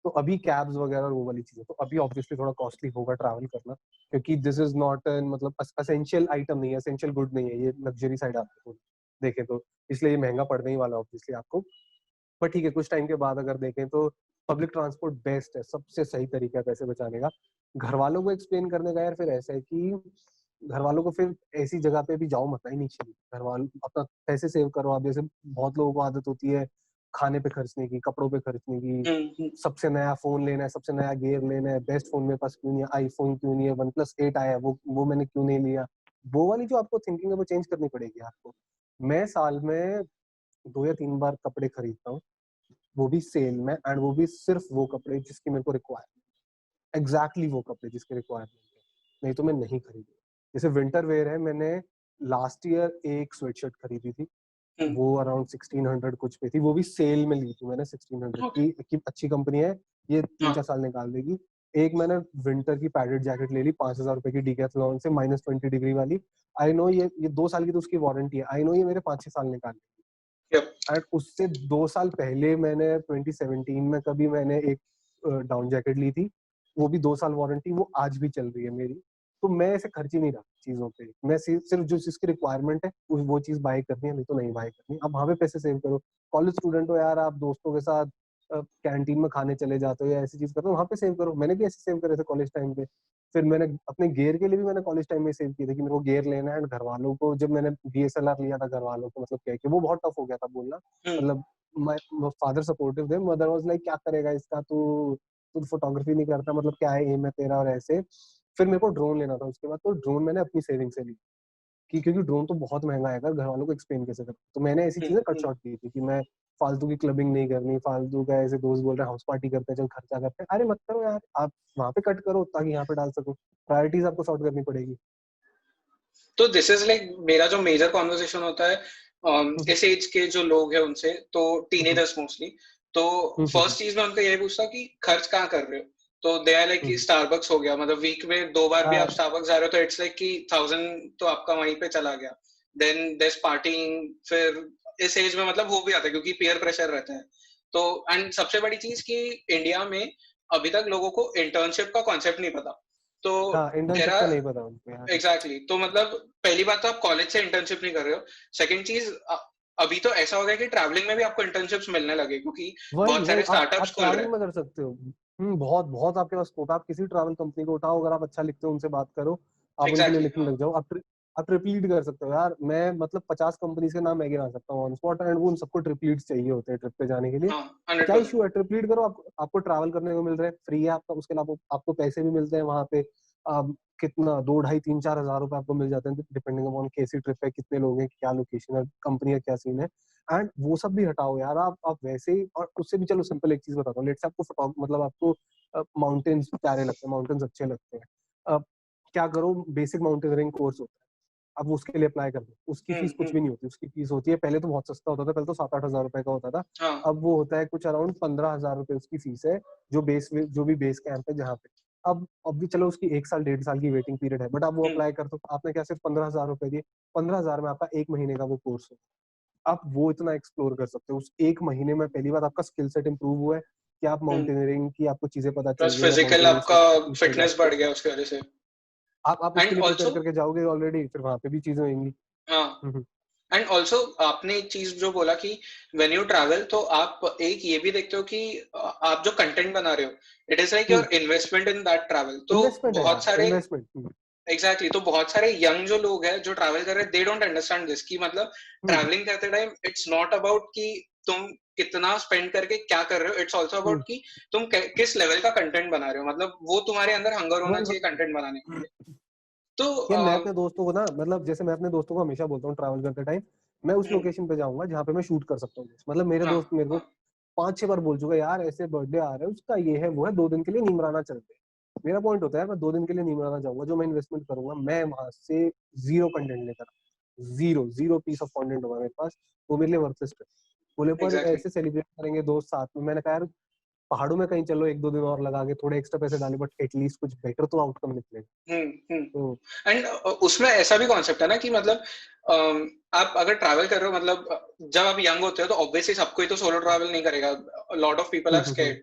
Speaker 2: तो अभी कैब्स वगैरह और वो वाली चीजें, तो अभी ऑब्वियसली थोड़ा कॉस्टली होगा ट्रैवल करना, क्योंकि दिस इज नॉट एन मतलब असेंशियल आइटम नहीं है, असेंशियल गुड नहीं है, ये लग्जरी साइड आपको देखें तो, इसलिए ये महंगा पड़ने ही वाला ऑब्वियसली आपको। पर ठीक है, कुछ टाइम के बाद अगर देखें तो पब्लिक ट्रांसपोर्ट बेस्ट है, सबसे सही तरीका है पैसे बचाने का। घर वालों को एक्सप्लेन करने का यार फिर ऐसा है कि घर वालों को फिर ऐसी जगह पे भी जाओ मत, ही नहीं चाहिए। घर वालों अपना पैसे सेव करो। आप जैसे बहुत लोगों को आदत होती है खाने पे खर्चने की, कपड़ों पे खर्चने की, सबसे नया फोन लेना है, सबसे नया गियर लेना है, बेस्ट फोन मेरे पास क्यों नहीं है, आईफोन क्यों नहीं है, OnePlus 8 आया है वो मैंने क्यों नहीं लिया। वो वाली जो आपको थिंकिंग है वो चेंज करनी पड़ेगी आपको। मैं साल में 2 या 3 बार कपड़े खरीदता हूँ, वो भी सेल में, एंड वो भी सिर्फ वो कपड़े जिसकी मेरे को रिक्वायरमेंट, एग्जैक्टली वो कपड़े जिसके रिक्वायरमेंट है, नहीं तो मैं नहीं खरीदूंगा। जैसे विंटर वेयर है, मैंने लास्ट ईयर एक स्वेटशर्ट खरीदी थी, वो अराउंड 1600 कुछ पे थी, वो भी सेल में ली थी मैंने 1600 की अच्छी कंपनी है, ये 3-4 साल निकाल देगी। एक मैंने विंटर की पैडेड जैकेट ले ली 5,000 रुपए की डिकैथलॉन से, -20 डिग्री वाली। आई नो ये 2 साल की तो उसकी वारंटी है, आई नो ये मेरे 5-6 साल निकाल देगी। एंड उससे 2 साल पहले मैंने 2017 में कभी मैंने एक डाउन जैकेट ली थी, वो भी 2 साल वारंटी, वो आज भी चल रही है मेरी। तो मैं ऐसे खर्च ही नहीं रहा चीजों पे, मैं सिर्फ जो जिसकी रिक्वायरमेंट है वो चीज बाय करनी है, नहीं तो नहीं बाय करनी। अब वहां पे पैसे सेव करो। कॉलेज स्टूडेंट हो यार, आप दोस्तों के साथ कैंटीन में खाने चले जाते हो या ऐसी चीज करते हो, वहां पे सेव करो। मैंने भी ऐसे सेव करे थे कॉलेज टाइम पे। फिर मैंने अपने गियर के लिए भी मैंने कॉलेज टाइम में सेव किए थे कि मेरे को गियर लेना है। घर वालों को जब मैंने DSLR लिया था, घर वालों को मतलब क्या कि वो बहुत टफ हो गया था बोलना, मतलब माय फादर सपोर्टिव थे, मदर वाज लाइक क्या करेगा इसका, तू तू फोटोग्राफी नहीं करता, मतलब क्या है एम है तेरा, और ऐसे। फिर मेरे को ड्रोन लेना था उसके बाद, तो ड्रोन मैंने अपनी सेविंग से ली कि क्योंकि ड्रोन तो बहुत महंगा है, घर वालों को एक्सप्लेन कैसे करूं। तो मैंने ऐसी चीजें कट शॉर्ट की थी कि मैं फालतू की क्लबिंग नहीं करनी, फालतू का ऐसे दोस्त बोल रहे हैं हाउस पार्टी करते हैं चल खर्चा करते हैं, अरे मत करो यार, आप वहां पे कट करो ताकि यहाँ पे डाल सको। प्रायोरिटीज आपको सॉर्ट करनी पड़ेगी।
Speaker 3: तो दिस इज लाइक मेरा जो मेजर कॉन्वर्सेशन होता है इस एज के जो लोग हैं उनसे, तो टीनेजर्स मोस्टली, तो फर्स्ट चीज मैं उनको यही पूछता हूँ कि खर्च कहाँ कर रहे हो। तो दे आर लाइक कि स्टारबक्स हो गया, मतलब वीक में 2 बार भी आप स्टारबक्स जा रहे हो तो इट्स लाइक कि 1000 तो आपका वहीं पे चला गया। देन देयर पार्टिंग, फिर इस एज में मतलब हो भी आता है क्योंकि पीयर प्रेशर रहता है। तो एंड सबसे बड़ी चीज कि इंडिया में अभी तक लोगों को इंटर्नशिप का कॉन्सेप्ट नहीं पता। तो
Speaker 2: हाँ,
Speaker 3: देयर
Speaker 2: इंटर्नशिप का
Speaker 3: आर
Speaker 2: नहीं पता उनको यार।
Speaker 3: एग्जैक्टली तो मतलब पहली बात तो आप कॉलेज से इंटर्नशिप नहीं कर रहे हो। सेकंड चीज, अभी तो ऐसा हो गया कि ट्रैवलिंग में भी आपको इंटर्नशिप्स मिलने लगे क्योंकि
Speaker 2: वही
Speaker 3: बहुत
Speaker 2: वही
Speaker 3: सारे
Speaker 2: आप
Speaker 3: स्टार्टअप्स खुल रहे
Speaker 2: ट्रैवलिंग
Speaker 3: हैं।
Speaker 2: में कर सकते हो। बहुत बहुत आपके पास स्कोप है। आप किसी ट्रैवल कंपनी को उठाओ, अगर आप अच्छा लिखते हो उनसे बात करो, आप उनके लिए
Speaker 3: एग्जैक्टली
Speaker 2: लिखने लग जाओ। आप ट्रिप लीड कर सकते हो यार। मैं मतलब 50 कंपनीज के नाम मैं गिना सकता हूँ ऑन स्पॉट, एंड वो उन सबको ट्रिप लीड्स चाहिए होते हैं ट्रिप पे जाने के लिए।
Speaker 3: हाँ, 100%।
Speaker 2: क्या इशू है, ट्रिप लीड करो, आपको ट्रैवल करने को मिल रहा है, फ्री है आपका, उसके अलावा आपको पैसे भी मिलते हैं वहां पे। कितना 2, 2.5, 3, 4 हज़ार रुपए आपको मिल जाते हैं डिपेंडिंग अपॉन कैसी ट्रिप है, कितने लोग हैं, क्या लोकेशन है, कंपनी का क्या सीन है। एंड वो सब भी हटाओ यार, आप वैसे ही, और उससे भी चलो सिंपल एक चीज बताता हूँ। लेट्स से आपको मतलब आपको माउंटेन्स प्यारे लगते हैं, माउंटेन्स अच्छे लगते हैं, क्या करो, बेसिक माउंटेनियरिंग कोर्स होता है, अब उसके लिए अप्लाई कर दो, उसकी फीस कुछ भी नहीं होती, उसकी फीस होती है, पहले तो बहुत सस्ता होता था, पहले तो 7-8 हजार रुपए का होता था,
Speaker 3: हाँ
Speaker 2: अब वो होता है कुछ अराउंड 15,000 रुपए उसकी फीस है, जो भी बेस कैंप है जहाँ पे। अब भी चलो उसकी 1 साल 1.5 साल की वेटिंग पीरियड है, बट आप वो
Speaker 3: हम्म
Speaker 2: अप्लाई कर दो, आपने क्या सिर्फ 15,000 रुपए दिए, 15,000 में आपका 1 महीने का वो कोर्स है, आप वो इतना एक्सप्लोर कर सकते हो उस 1 महीने में। पहली बार आपका स्किल सेट इंप्रूव हुआ है कि आप
Speaker 3: हम्म
Speaker 2: माउंटेनियरिंग की आपको चीजें पता चल
Speaker 3: प्लस
Speaker 2: रही है, आप
Speaker 3: फिजिकल
Speaker 2: माउंटेनियरिंग
Speaker 3: आपका
Speaker 2: सीखने जा
Speaker 3: फिटनेस
Speaker 2: रहे
Speaker 3: बढ़
Speaker 2: हो,
Speaker 3: गया उसकी वजह से।
Speaker 2: आप उसके
Speaker 3: एंड
Speaker 2: लिए प्रिपेयर
Speaker 3: ऑल्सो
Speaker 2: करके जाओगे ऑलरेडी, फिर वहां पे भी चीजें होंगी।
Speaker 3: हाँ
Speaker 2: हम्म,
Speaker 3: एंड ऑल्सो आपने एक चीज जो बोला कि व्हेन यू ट्रैवल तो आप एक ये भी देखते हो कि आप जो कंटेंट बना रहे हो it is like your investment in that travel. तो
Speaker 2: इन्वेस्टमेंट है
Speaker 3: बहुत
Speaker 2: यार,
Speaker 3: सारे
Speaker 2: इन्वेस्टमेंट।
Speaker 3: एग्जैक्टली तो बहुत सारे यंग जो लोग हैं जो ट्रैवल कर रहे हैं दे डोंट अंडरस्टैंड दिस कि मतलब
Speaker 2: हम्म
Speaker 3: ट्रैवलिंग करते टाइम इट्स नॉट अबाउट कि तुम कितना स्पेंड करके क्या कर रहे हो, इट्स ऑल्सो अबाउट
Speaker 2: हम्म
Speaker 3: कि तुम किस लेवल का कंटेंट बना रहे हो, मतलब वो तुम्हारे अंदर हंगर होना
Speaker 2: वही
Speaker 3: चाहिए
Speaker 2: वही
Speaker 3: कंटेंट बनाने के लिए। तो
Speaker 2: यार, मैं अपने दोस्तों को ना, मतलब जैसे मैं अपने दोस्तों को हमेशा बोलता हूँ ट्रैवल करते टाइम, मैं उस
Speaker 3: हम्म,
Speaker 2: लोकेशन पे जाऊंगा जहाँ पे मैं शूट कर सकता हूँ। मतलब मेरे
Speaker 3: हाँ
Speaker 2: दोस्त मेरे को
Speaker 3: हाँ
Speaker 2: 5-6 बार बोल चुका है, यार ऐसे बर्थडे आ रहा है उसका, ये है वो है, 2 दिन के लिए नीमराना चलते हैं। मेरा पॉइंट होता है मैं 2 दिन के लिए नीमराना जाऊंगा, जो मैं इन्वेस्टमेंट करूंगा मैं वहां से जीरो कंटेंट लेकर, zero zero piece of content होगा मेरे पास, वो मेरे लिए वर्थलेस है। बोले पर
Speaker 3: एग्जैक्टली
Speaker 2: ऐसे सेलिब्रेट करेंगे दोस्त साथ में, मैंने कहा यार पहाड़ों में कहीं चलो 1-2 दिन और लगा के थोड़े एक्स्ट्रा पैसे डाले, बट एटलीस्ट कुछ बेटर तो आउटकम निकलेगा। तो
Speaker 3: एंड उसमें ऐसा भी कॉन्सेप्ट है ना कि मतलब आप अगर ट्रैवल कर रहे हो मतलब जब आप यंग होते हो तो ऑब्वियसली सबको ही तो सोलो ट्रैवल नहीं करेगा, lot of people are
Speaker 2: hmm.
Speaker 3: Scared.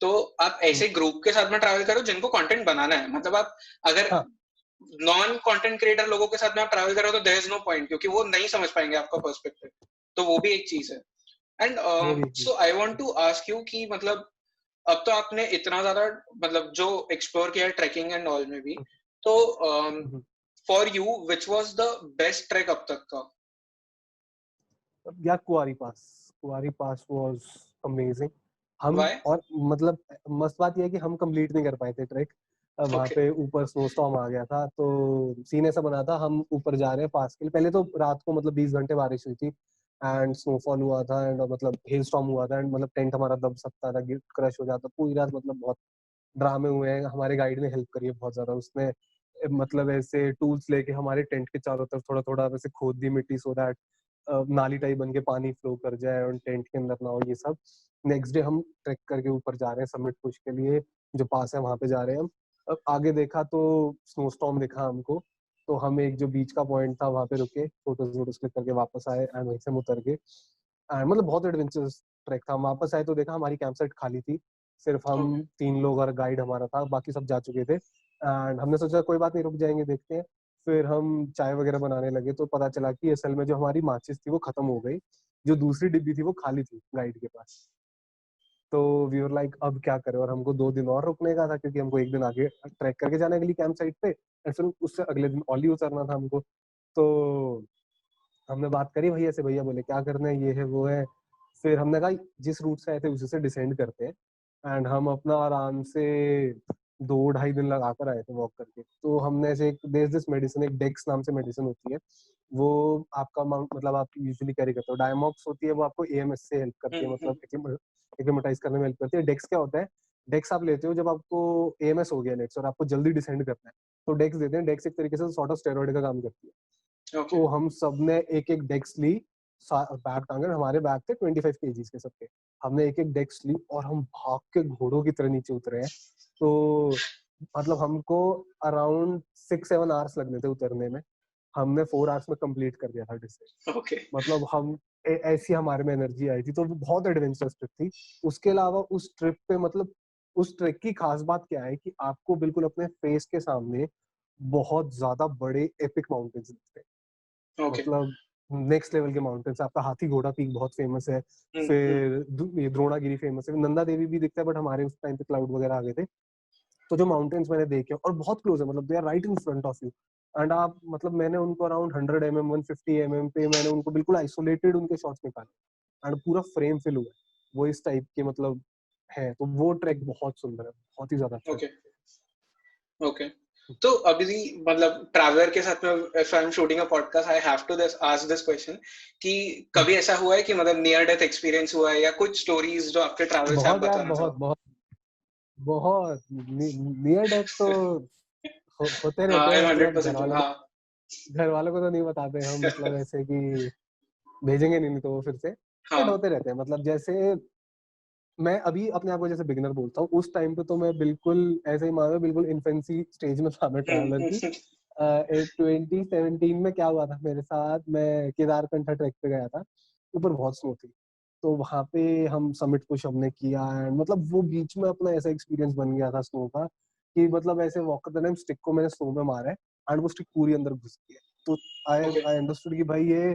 Speaker 3: तो आप ऐसे ग्रुप के साथ में ट्रैवल करो जिनको कंटेंट बनाना है, मतलब आप अगर
Speaker 2: हाँ
Speaker 3: नॉन कंटेंट क्रिएटर लोगों के साथ में आप ट्रैवल करो तो देयर इज नो पॉइंट, क्योंकि वो नहीं समझ पाएंगे आपका पर्सपेक्टिव। तो वो भी एक चीज है। एंड
Speaker 2: वो भी एक चीज।
Speaker 3: So I want to ask you कि मतलब अब तो आपने इतना ज्यादा मतलब जो एक्सप्लोर किया है ट्रैकिंग एंड ऑल में भी, तो
Speaker 2: hmm.
Speaker 3: For you which was the best track अब तक का?
Speaker 2: या Kuari Pass was amazing. Hmm
Speaker 3: why?
Speaker 2: और मतलब मस्त बात यह है कि हम कंप्लीट नहीं कर पाए थे ट्रैक, वहां
Speaker 3: ओके
Speaker 2: पे ऊपर स्नो स्टॉर्म आ गया था, तो सीन ऐसा बना था, हम ऊपर जा रहे हैं पास के लिए, पहले तो रात को मतलब 20 घंटे बारिश हुई थी एंड स्नोफॉल हुआ था एंड मतलब हेल स्टॉर्म हुआ था एंड मतलब टेंट हमारा दब सकता था, क्रश हो जाता पूरी रात, मतलब बहुत ड्रामे हुए हैं। हमारे गाइड ने हेल्प करी है बहुत ज्यादा, उसने मतलब ऐसे टूल्स लेके हमारे टेंट के चारों तरफ थोड़ा थोड़ा वैसे खोद दी मिट्टी, सो दैट नाली टाइप बन के पानी फ्लो कर जाए और टेंट के अंदर ना हो ये सब। नेक्स्ट डे हम ट्रैक करके ऊपर जा रहे हैं समिट पुश के लिए, जो पास है वहां पे जा रहे हैं हम। अब आगे देखा तो स्नो स्टॉर्म दिखा हमको, तो हम एक जो बीच का पॉइंट था वहां पे रुके, फोटोज वोटोज क्लिक करके वापस आए एंड वहीं से हम उतर के मतलब बहुत एडवेंचरस ट्रैक था। हम वापस आए तो देखा हमारी कैंप साइट खाली थी, सिर्फ हम
Speaker 3: ओके
Speaker 2: 3 लोग और गाइड हमारा था, बाकी सब जा चुके थे एंड हमने सोचा कोई बात नहीं, रुक जाएंगे देखते हैं। फिर हम चाय वगैरह बनाने लगे तो पता चला कि असल में जो हमारी माचिस थी वो खत्म हो गई, जो दूसरी डिब्बी थी वो खाली थी गाइड के पास। तो वी वर लाइक अब क्या करें, और हमको 2 दिन और रुकने का था क्योंकि हमको एक दिन आगे ट्रैक करके जाने के लिए कैंप साइट पे, और फिर उससे अगले दिन ओली उतरना था हमको। तो हमने बात करी भैया से, भैया बोले क्या करना है, ये है वो है। फिर हमने कहा जिस रूट से आए थे उसी से डिसेंड करते हैं एंड हम अपना आराम से 2-2.5 दिन लगा कर आए थे वॉक करके। तो हमने ऐसे एक देयर दिस मेडिसिन, एक डेक्स नाम से मेडिसिन होती है, वो आपका मतलब आप यूजुअली कैरी करते हो, डायमॉक्स होती है वो आपको एएमएस से हेल्प करती है,
Speaker 3: हम्म
Speaker 2: मतलब एक्लेमेटाइज करने में हेल्प करती है। डेक्स क्या होता है, डेक्स आप लेते हो जब आपको एएमएस हो गया लेट्स और आपको जल्दी डिसेंड करना है, तो डेक्स देते हैं। डेक्स एक तरीके से सॉर्ट ऑफ स्टेरॉइड का काम करती है।
Speaker 3: ओके
Speaker 2: तो हम सब ने एक एक डेक्स ली, बैग टांगे, हमारे बैग थे 25 केजीज के सबके, हमने एक एक डेक्स ली और हम भाग के घोड़ों की तरह नीचे उतरे हैं। तो मतलब हमको अराउंड 6-7 आवर्स लगने थे उतरने में, हमने 4 आवर्स में कंप्लीट कर दिया था डिस्टेंस।
Speaker 3: ओके
Speaker 2: मतलब हम ऐसी हमारे में एनर्जी आई थी, तो वो बहुत एडवेंचरस ट्रिप थी। उसके अलावा उस ट्रिप पे मतलब उस ट्रैक की खास बात क्या है कि आपको बिल्कुल अपने फेस के सामने बहुत ज्यादा बड़े एपिक माउंटेन्स दिखते हैं,
Speaker 3: ओके
Speaker 2: मतलब नेक्स्ट लेवल के माउंटेन्स। आपका हाथी घोड़ा पीक बहुत फेमस है, फिर ये द्रोणागिरी फेमस है, नंदा देवी भी दिखता है, बट हमारे उस टाइम पे क्लाउड वगैरह आ गए थे। तो जो माउंटेन्स मैंने देखे और बहुत क्लोज है, मतलब they are right in front of you and आप मतलब मैंने उनको अराउंड 100 mm 150 mm पे मैंने उनको बिल्कुल आइसोलेटेड उनके शॉट्स निकाले एंड पूरा फ्रेम फिल हुआ है, वो इस टाइप के मतलब है। तो वो ट्रैक बहुत सुंदर है, बहुत ही ज्यादा अच्छा
Speaker 3: ओके
Speaker 2: ट्रैक
Speaker 3: ओके। तो अभी मतलब ट्रैवलर के साथ में if I am shooting a podcast I have to this ask this question कि
Speaker 2: है।
Speaker 3: कभी ऐसा हुआ है कि मतलब नियर डेथ एक्सपीरियंस हुआ है या कुछ स्टोरीज जो आपके ट्रैवल से आप
Speaker 2: बहुत यार,
Speaker 3: बताना
Speaker 2: बहुत
Speaker 3: चाहो?
Speaker 2: बहुत बहुत नियर डेथ तो होते रहते
Speaker 3: हाँ
Speaker 2: हैं,
Speaker 3: आई एम
Speaker 2: मतलब घर
Speaker 3: 100%
Speaker 2: वालों
Speaker 3: हाँ
Speaker 2: घर वालों को तो नहीं बताते हम, मतलब ऐसे कि भेजेंगे नहीं तो वो फिर से,
Speaker 3: हाँ
Speaker 2: बट होते रहते हैं। मतलब जैसे मैं अभी अपने आप को जैसे बिगिनर बोलता हूँ, उस टाइम पे तो मैं बिल्कुल ऐसे ही मानो बिल्कुल इन्फेंसी स्टेज में था मैं ट्रैवलर की। 2017 में क्या हुआ था मेरे साथ, मैं केदारकंठा ट्रैक पे गया था, ऊपर बहुत स्नो थी, तो वहां पे हम समिट पुश हमने किया, एंड मतलब वो बीच में अपना ऐसा एक्सपीरियंस बन गया था स्नो का कि मतलब ऐसे वॉक करते टाइम स्टिक को मैंने स्नो में मारा है एंड वो स्टिक पूरी अंदर घुस गई है। तो आई
Speaker 3: ओके
Speaker 2: आई अंडरस्टूड कि भाई ये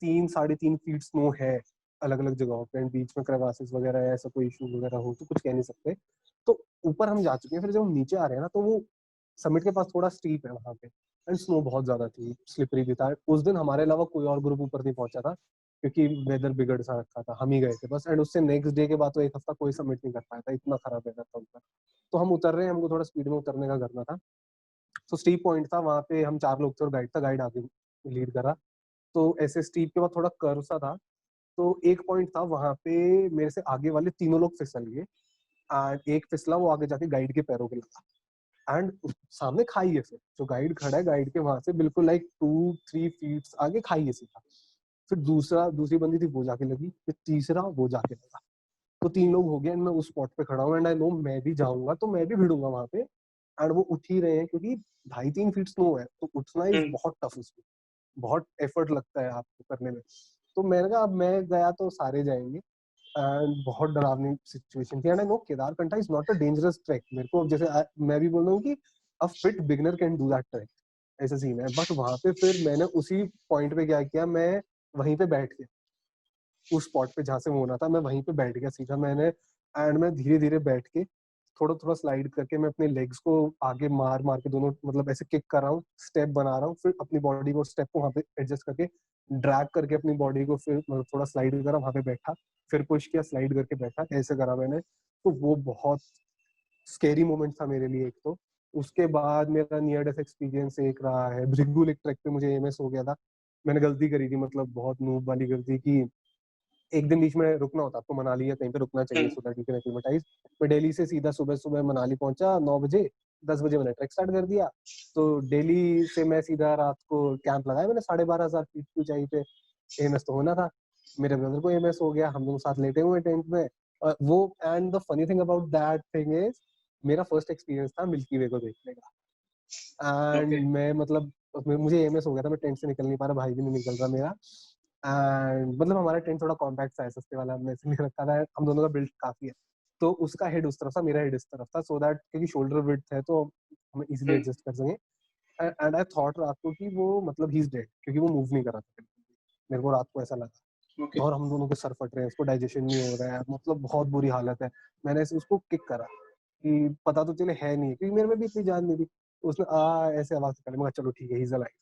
Speaker 2: 3-3.5 फीट स्नो है अलग अलग जगहों पे, बीच में क्रेवासेस वगैरह है, ऐसा कोई इशू वगैरह हो तो कुछ कह नहीं सकते। तो ऊपर हम जा चुके हैं, फिर जब हम नीचे आ रहे हैं ना, तो वो समिट के पास थोड़ा स्टीप है वहां पे, एंड स्नो बहुत ज्यादा थी, स्लिपरी भी था। उस दिन हमारे अलावा कोई और ग्रुप ऊपर नहीं पहुंचा था क्योंकि वेदर बिगड़ सा रखा था, हम ही गए थे बस। एंड उससे नेक्स्ट डे के बाद तो एक हफ्ता कोई सबमिट नहीं कर पाया था, इतना खराब वेदर था ऊपर। तो हम उतर रहे हैं, हमको थोड़ा स्पीड में उतरने का करना था। तो स्टीप पॉइंट था वहां पे, हम 4 लोग थे और गाइड था, गाइड आगे लीड करा। तो ऐसे स्टीप के बाद थोड़ा कर्व सा था, तो एक पॉइंट था वहां पे मेरे से आगे वाले तीनों लोग फिसल गए, एंड एक फिसला वो आगे जाके गाइड के पैरों पे लगा, एंड सामने खाई है, फिर जो गाइड खड़ा है गाइड के वहां से बिल्कुल लाइक 2-3 फीट आगे खाई है सीधा। फिर दूसरी बंदी थी वो जाके लगी, फिर तीसरा वो जाके लगा, तो 3 लोग हो गए एंड मैं उस स्पॉट पे खड़ा हूँ, एंड आई नो मैं भी जाऊंगा तो मैं भी भिड़ूंगा वहां पे, एंड वो उठ ही रहे हैं क्योंकि 2.5-3 फीट स्नो है, तो उठना इज
Speaker 3: हम्म
Speaker 2: बहुत टफ उसमें, बहुत एफर्ट लगता है आपको करने में। तो मैंने कहा अब मैं गया तो सारे जाएंगे, एंड बहुत डरावनी सिचुएशन थी। And I know Kedarkantha is not a dangerous track, मेरे को जैसे मैं भी बोल रहा हूँ कि अ fit beginner can do that track, ऐसा सीन है। बट वहां पे फिर मैंने उसी पॉइंट पे क्या किया, मैं वहीं पे बैठ गया, उस स्पॉट पे जहाँ से वो होना था मैं वहीं पे बैठ गया सीधा मैंने, एंड मैं धीरे धीरे बैठ के थोड़ा थोड़ा स्लाइड करके मैं अपने लेग्स को आगे मार मार के दोनों मतलब ऐसे किक कर रहा हूँ, स्टेप बना रहा हूँ, फिर अपनी बॉडी को स्टेप को वहाँ पे एडजस्ट करके ड्रैग करके अपनी बॉडी को फिर मतलब थोड़ा स्लाइड करा, वहाँ पे बैठा, फिर पुश किया, स्लाइड करके बैठा, ऐसे करा मैंने। तो वो बहुत स्केरी मोमेंट था मेरे लिए एक तो। उसके बाद मेरा नियर डेथ एक्सपीरियंस एक रहा है, भृगु लेक ट्रैक पे मुझे एमएस हो गया था। मैंने गलती करी थी, मतलब बहुत नूब वाली गलती की, एक दिन बीच में रुकना होता, आपको मनाली या कहीं पे रुकना चाहिए
Speaker 3: hmm
Speaker 2: so that you can acclimatize. मैं दिल्ली से सीधा सुबह सुबह मनाली पहुंचा 9 बजे, 10 बजे मैंने ट्रैक स्टार्ट कर दिया। तो दिल्ली से मैं सीधा रात को कैंप लगाया मैंने 12,500 फीट की ऊंचाई पे, एमएस तो होना था। मेरे ब्रदर को एमएस हो गया, हम दोनों साथ लेटे हुए टेंट में। वो and the funny thing about that thing is मेरा फर्स्ट एक्सपीरियंस था मिल्की वे को देखने का,
Speaker 3: ओके
Speaker 2: एंड मैं मतलब मुझे एमएस हो गया था, मैं टेंट से निकल नहीं पा रहा, भाई भी नहीं निकल रहा मेरा। एंड मतलब हमारा टेंट थोड़ा कॉम्पैक्ट सा है, सस्ते वाला हमने इसलिए रखा था, हम दोनों का बिल्ड काफी है। तो उसका हेड उस तरफ था, मेरा हेड इस तरफ था, सो दैट क्योंकि शोल्डर विड्थ है तो हम इजीली
Speaker 3: हम्म
Speaker 2: एडजस्ट कर सकें। एंड आई थॉट रात को कि वो मतलब ही इज डेड, क्योंकि वो मूव नहीं कर रहा था बिल्कुल भी। मेरे को रात को ऐसा
Speaker 3: ओके
Speaker 2: लगा, और हम दोनों के सर फट रहे हैं, उसको डाइजेशन नहीं हो रहा है, मतलब बहुत बुरी हालत है। मैंने ऐसे उसको किक करा कि पता तो चले है नहीं, क्योंकि मेरे में भी इतनी जान नहीं थी। उसने ऐसे आवाज निकाली, मैं कहा, चलो ठीक है, ही इज अलाइव।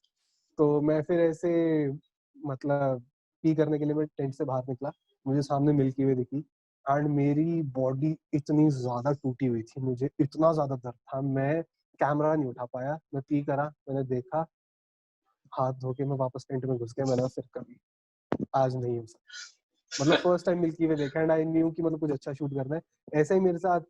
Speaker 2: तो मैं फिर ऐसे मतलब पी करने के लिए मैं टेंट से बाहर निकला, मुझे सामने मिल्की वे दिखी, एंड मेरी बॉडी इतनी ज्यादा टूटी हुई थी, मुझे इतना ज्यादा दर्द था, मैं कैमरा नहीं उठा पाया, मैं पी करा, मैंने देखा, हाथ धो के मैं वापस टेंट में घुस गया। मैंने कहा, फिर कभी आज नहीं हो सकता। मतलब फर्स्ट टाइम मिल्की वे देखा, एंड आई न्यू कि मतलब कुछ अच्छा शूट करना है। ऐसा ही मेरे साथ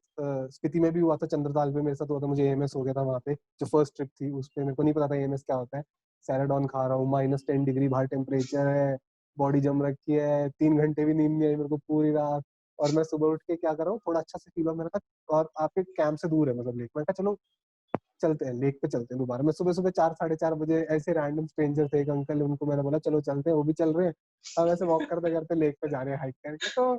Speaker 2: स्पीति में भी हुआ था, चंद्रताल पे मेरे साथ हुआ था, मुझे एएमएस हो गया था वहां पे, जो फर्स्ट ट्रिप थी उस पे मेरे को नहीं पता था एएमएस क्या होता है। सैराडॉन खा रहा हूँ, -10 डिग्री बाहर टेम्परेचर है, बॉडी जम रखी है, 3 घंटे भी नींद नहीं आई मेरे को पूरी रात। और मैं सुबह उठ के क्या कर रहा हूँ, थोड़ा अच्छा से फील हुआ, मैंने कहा, और आपके कैंप से दूर है मतलब लेक, मैंने कहा चलो चलते हैं लेक पे, चलते हैं दोबारा। मैं सुबह सुबह 4-4:30 बजे, ऐसे रैंडम स्ट्रेंजर थे एक अंकल, उनको मैंने बोला चलो चलते हैं, वो भी चल रहे हैं, अब ऐसे वॉक करते करते लेक पे जा रहे हैं हाइक करके। तो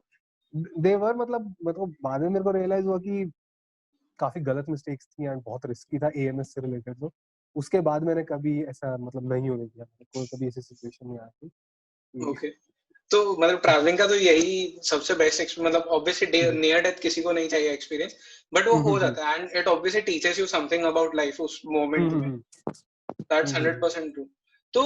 Speaker 2: देवर मतलब बाद में मेरे को रियलाइज हुआ कि काफी गलत मिस्टेक्स थी एंड बहुत रिस्की था एएमएस से रिलेटेड। तो उसके बाद मैंने कभी ऐसा मतलब नहीं होने दिया, मेरे को कभी ऐसी सिचुएशन नहीं आई थी
Speaker 3: ओके तो मतलब ट्रैवलिंग का तो यही सबसे बेस्ट मतलब ऑब्वियसली
Speaker 2: कि
Speaker 3: नियर डेथ किसी को नहीं चाहिए एक्सपीरियंस बट वो हो
Speaker 2: हम्म
Speaker 3: जाता है and it obviously teaches you something about life उस
Speaker 2: हम्म
Speaker 3: मोमेंट में
Speaker 2: हम्म
Speaker 3: दैट्स
Speaker 2: हम्म हम्म
Speaker 3: 100% ट्रू तो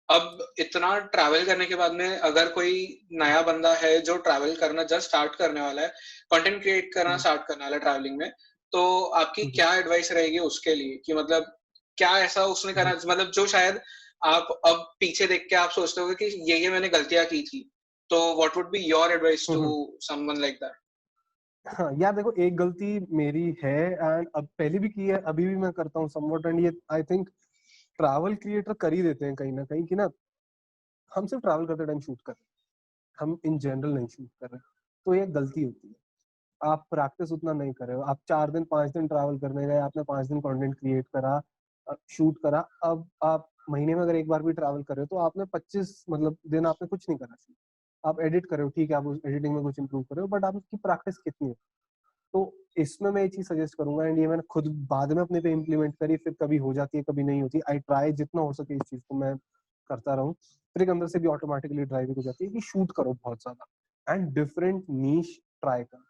Speaker 3: अब इतना ट्रैवल करने के बाद में अगर कोई नया बंदा है जो ट्रैवल करना जस्ट स्टार्ट करने वाला है कंटेंट क्रिएट करना
Speaker 2: हम्म
Speaker 3: स्टार्ट करने वाला है ट्रैवलिंग में तो आपकी
Speaker 2: हम्म
Speaker 3: क्या एडवाइस रहेगी उसके लिए कि मतलब क्या ऐसा उसने करना मतलब जो शायद आप अब पीछे देख के आप सोचते होगे कि ये मैंने गलतियां की थी तो what would be your advice to
Speaker 2: hmm.
Speaker 3: Someone like that
Speaker 2: हाँ यार देखो, एक गलती मेरी है एंड अब पहले भी की है, अभी भी मैं करता हूँ समवट, एंड ये आई थिंक ट्रैवल क्रिएटर कर ही देते हैं कहीं ना कहीं कि ना हम सिर्फ ट्रैवल करते टाइम शूट कर रहे हैं, हम इन जनरल नहीं शूट कर रहे हैं, तो ये गलती होती है। आप प्रैक्टिस उतना नहीं कर रहे हो, आप 4 दिन 5 दिन ट्रैवल करने गए, आपने 5 दिन कंटेंट क्रिएट करा, शूट करा, अब आप महीने में अगर एक बार भी ट्रैवल कर रहे हो तो आपने 25 मतलब दिन आपने कुछ नहीं करा शूट, आप एडिट कर रहे हो, ठीक है, आप उस एडिटिंग में कुछ इंप्रूव कर रहे हो, बट आपकी प्रैक्टिस कितनी है? तो इसमें मैं ये चीज सजेस्ट करूंगा, एंड ये मैंने खुद बाद में अपने पे इम्प्लीमेंट करी, फिर कभी हो जाती है कभी नहीं होती, आई ट्राई जितना हो सके इस चीज को मैं करता रहूं, फिर एक अंदर से भी ऑटोमेटिकली ड्राइविंग हो जाती है कि शूट करो बहुत ज्यादा एंड डिफरेंट नीश ट्राई करो।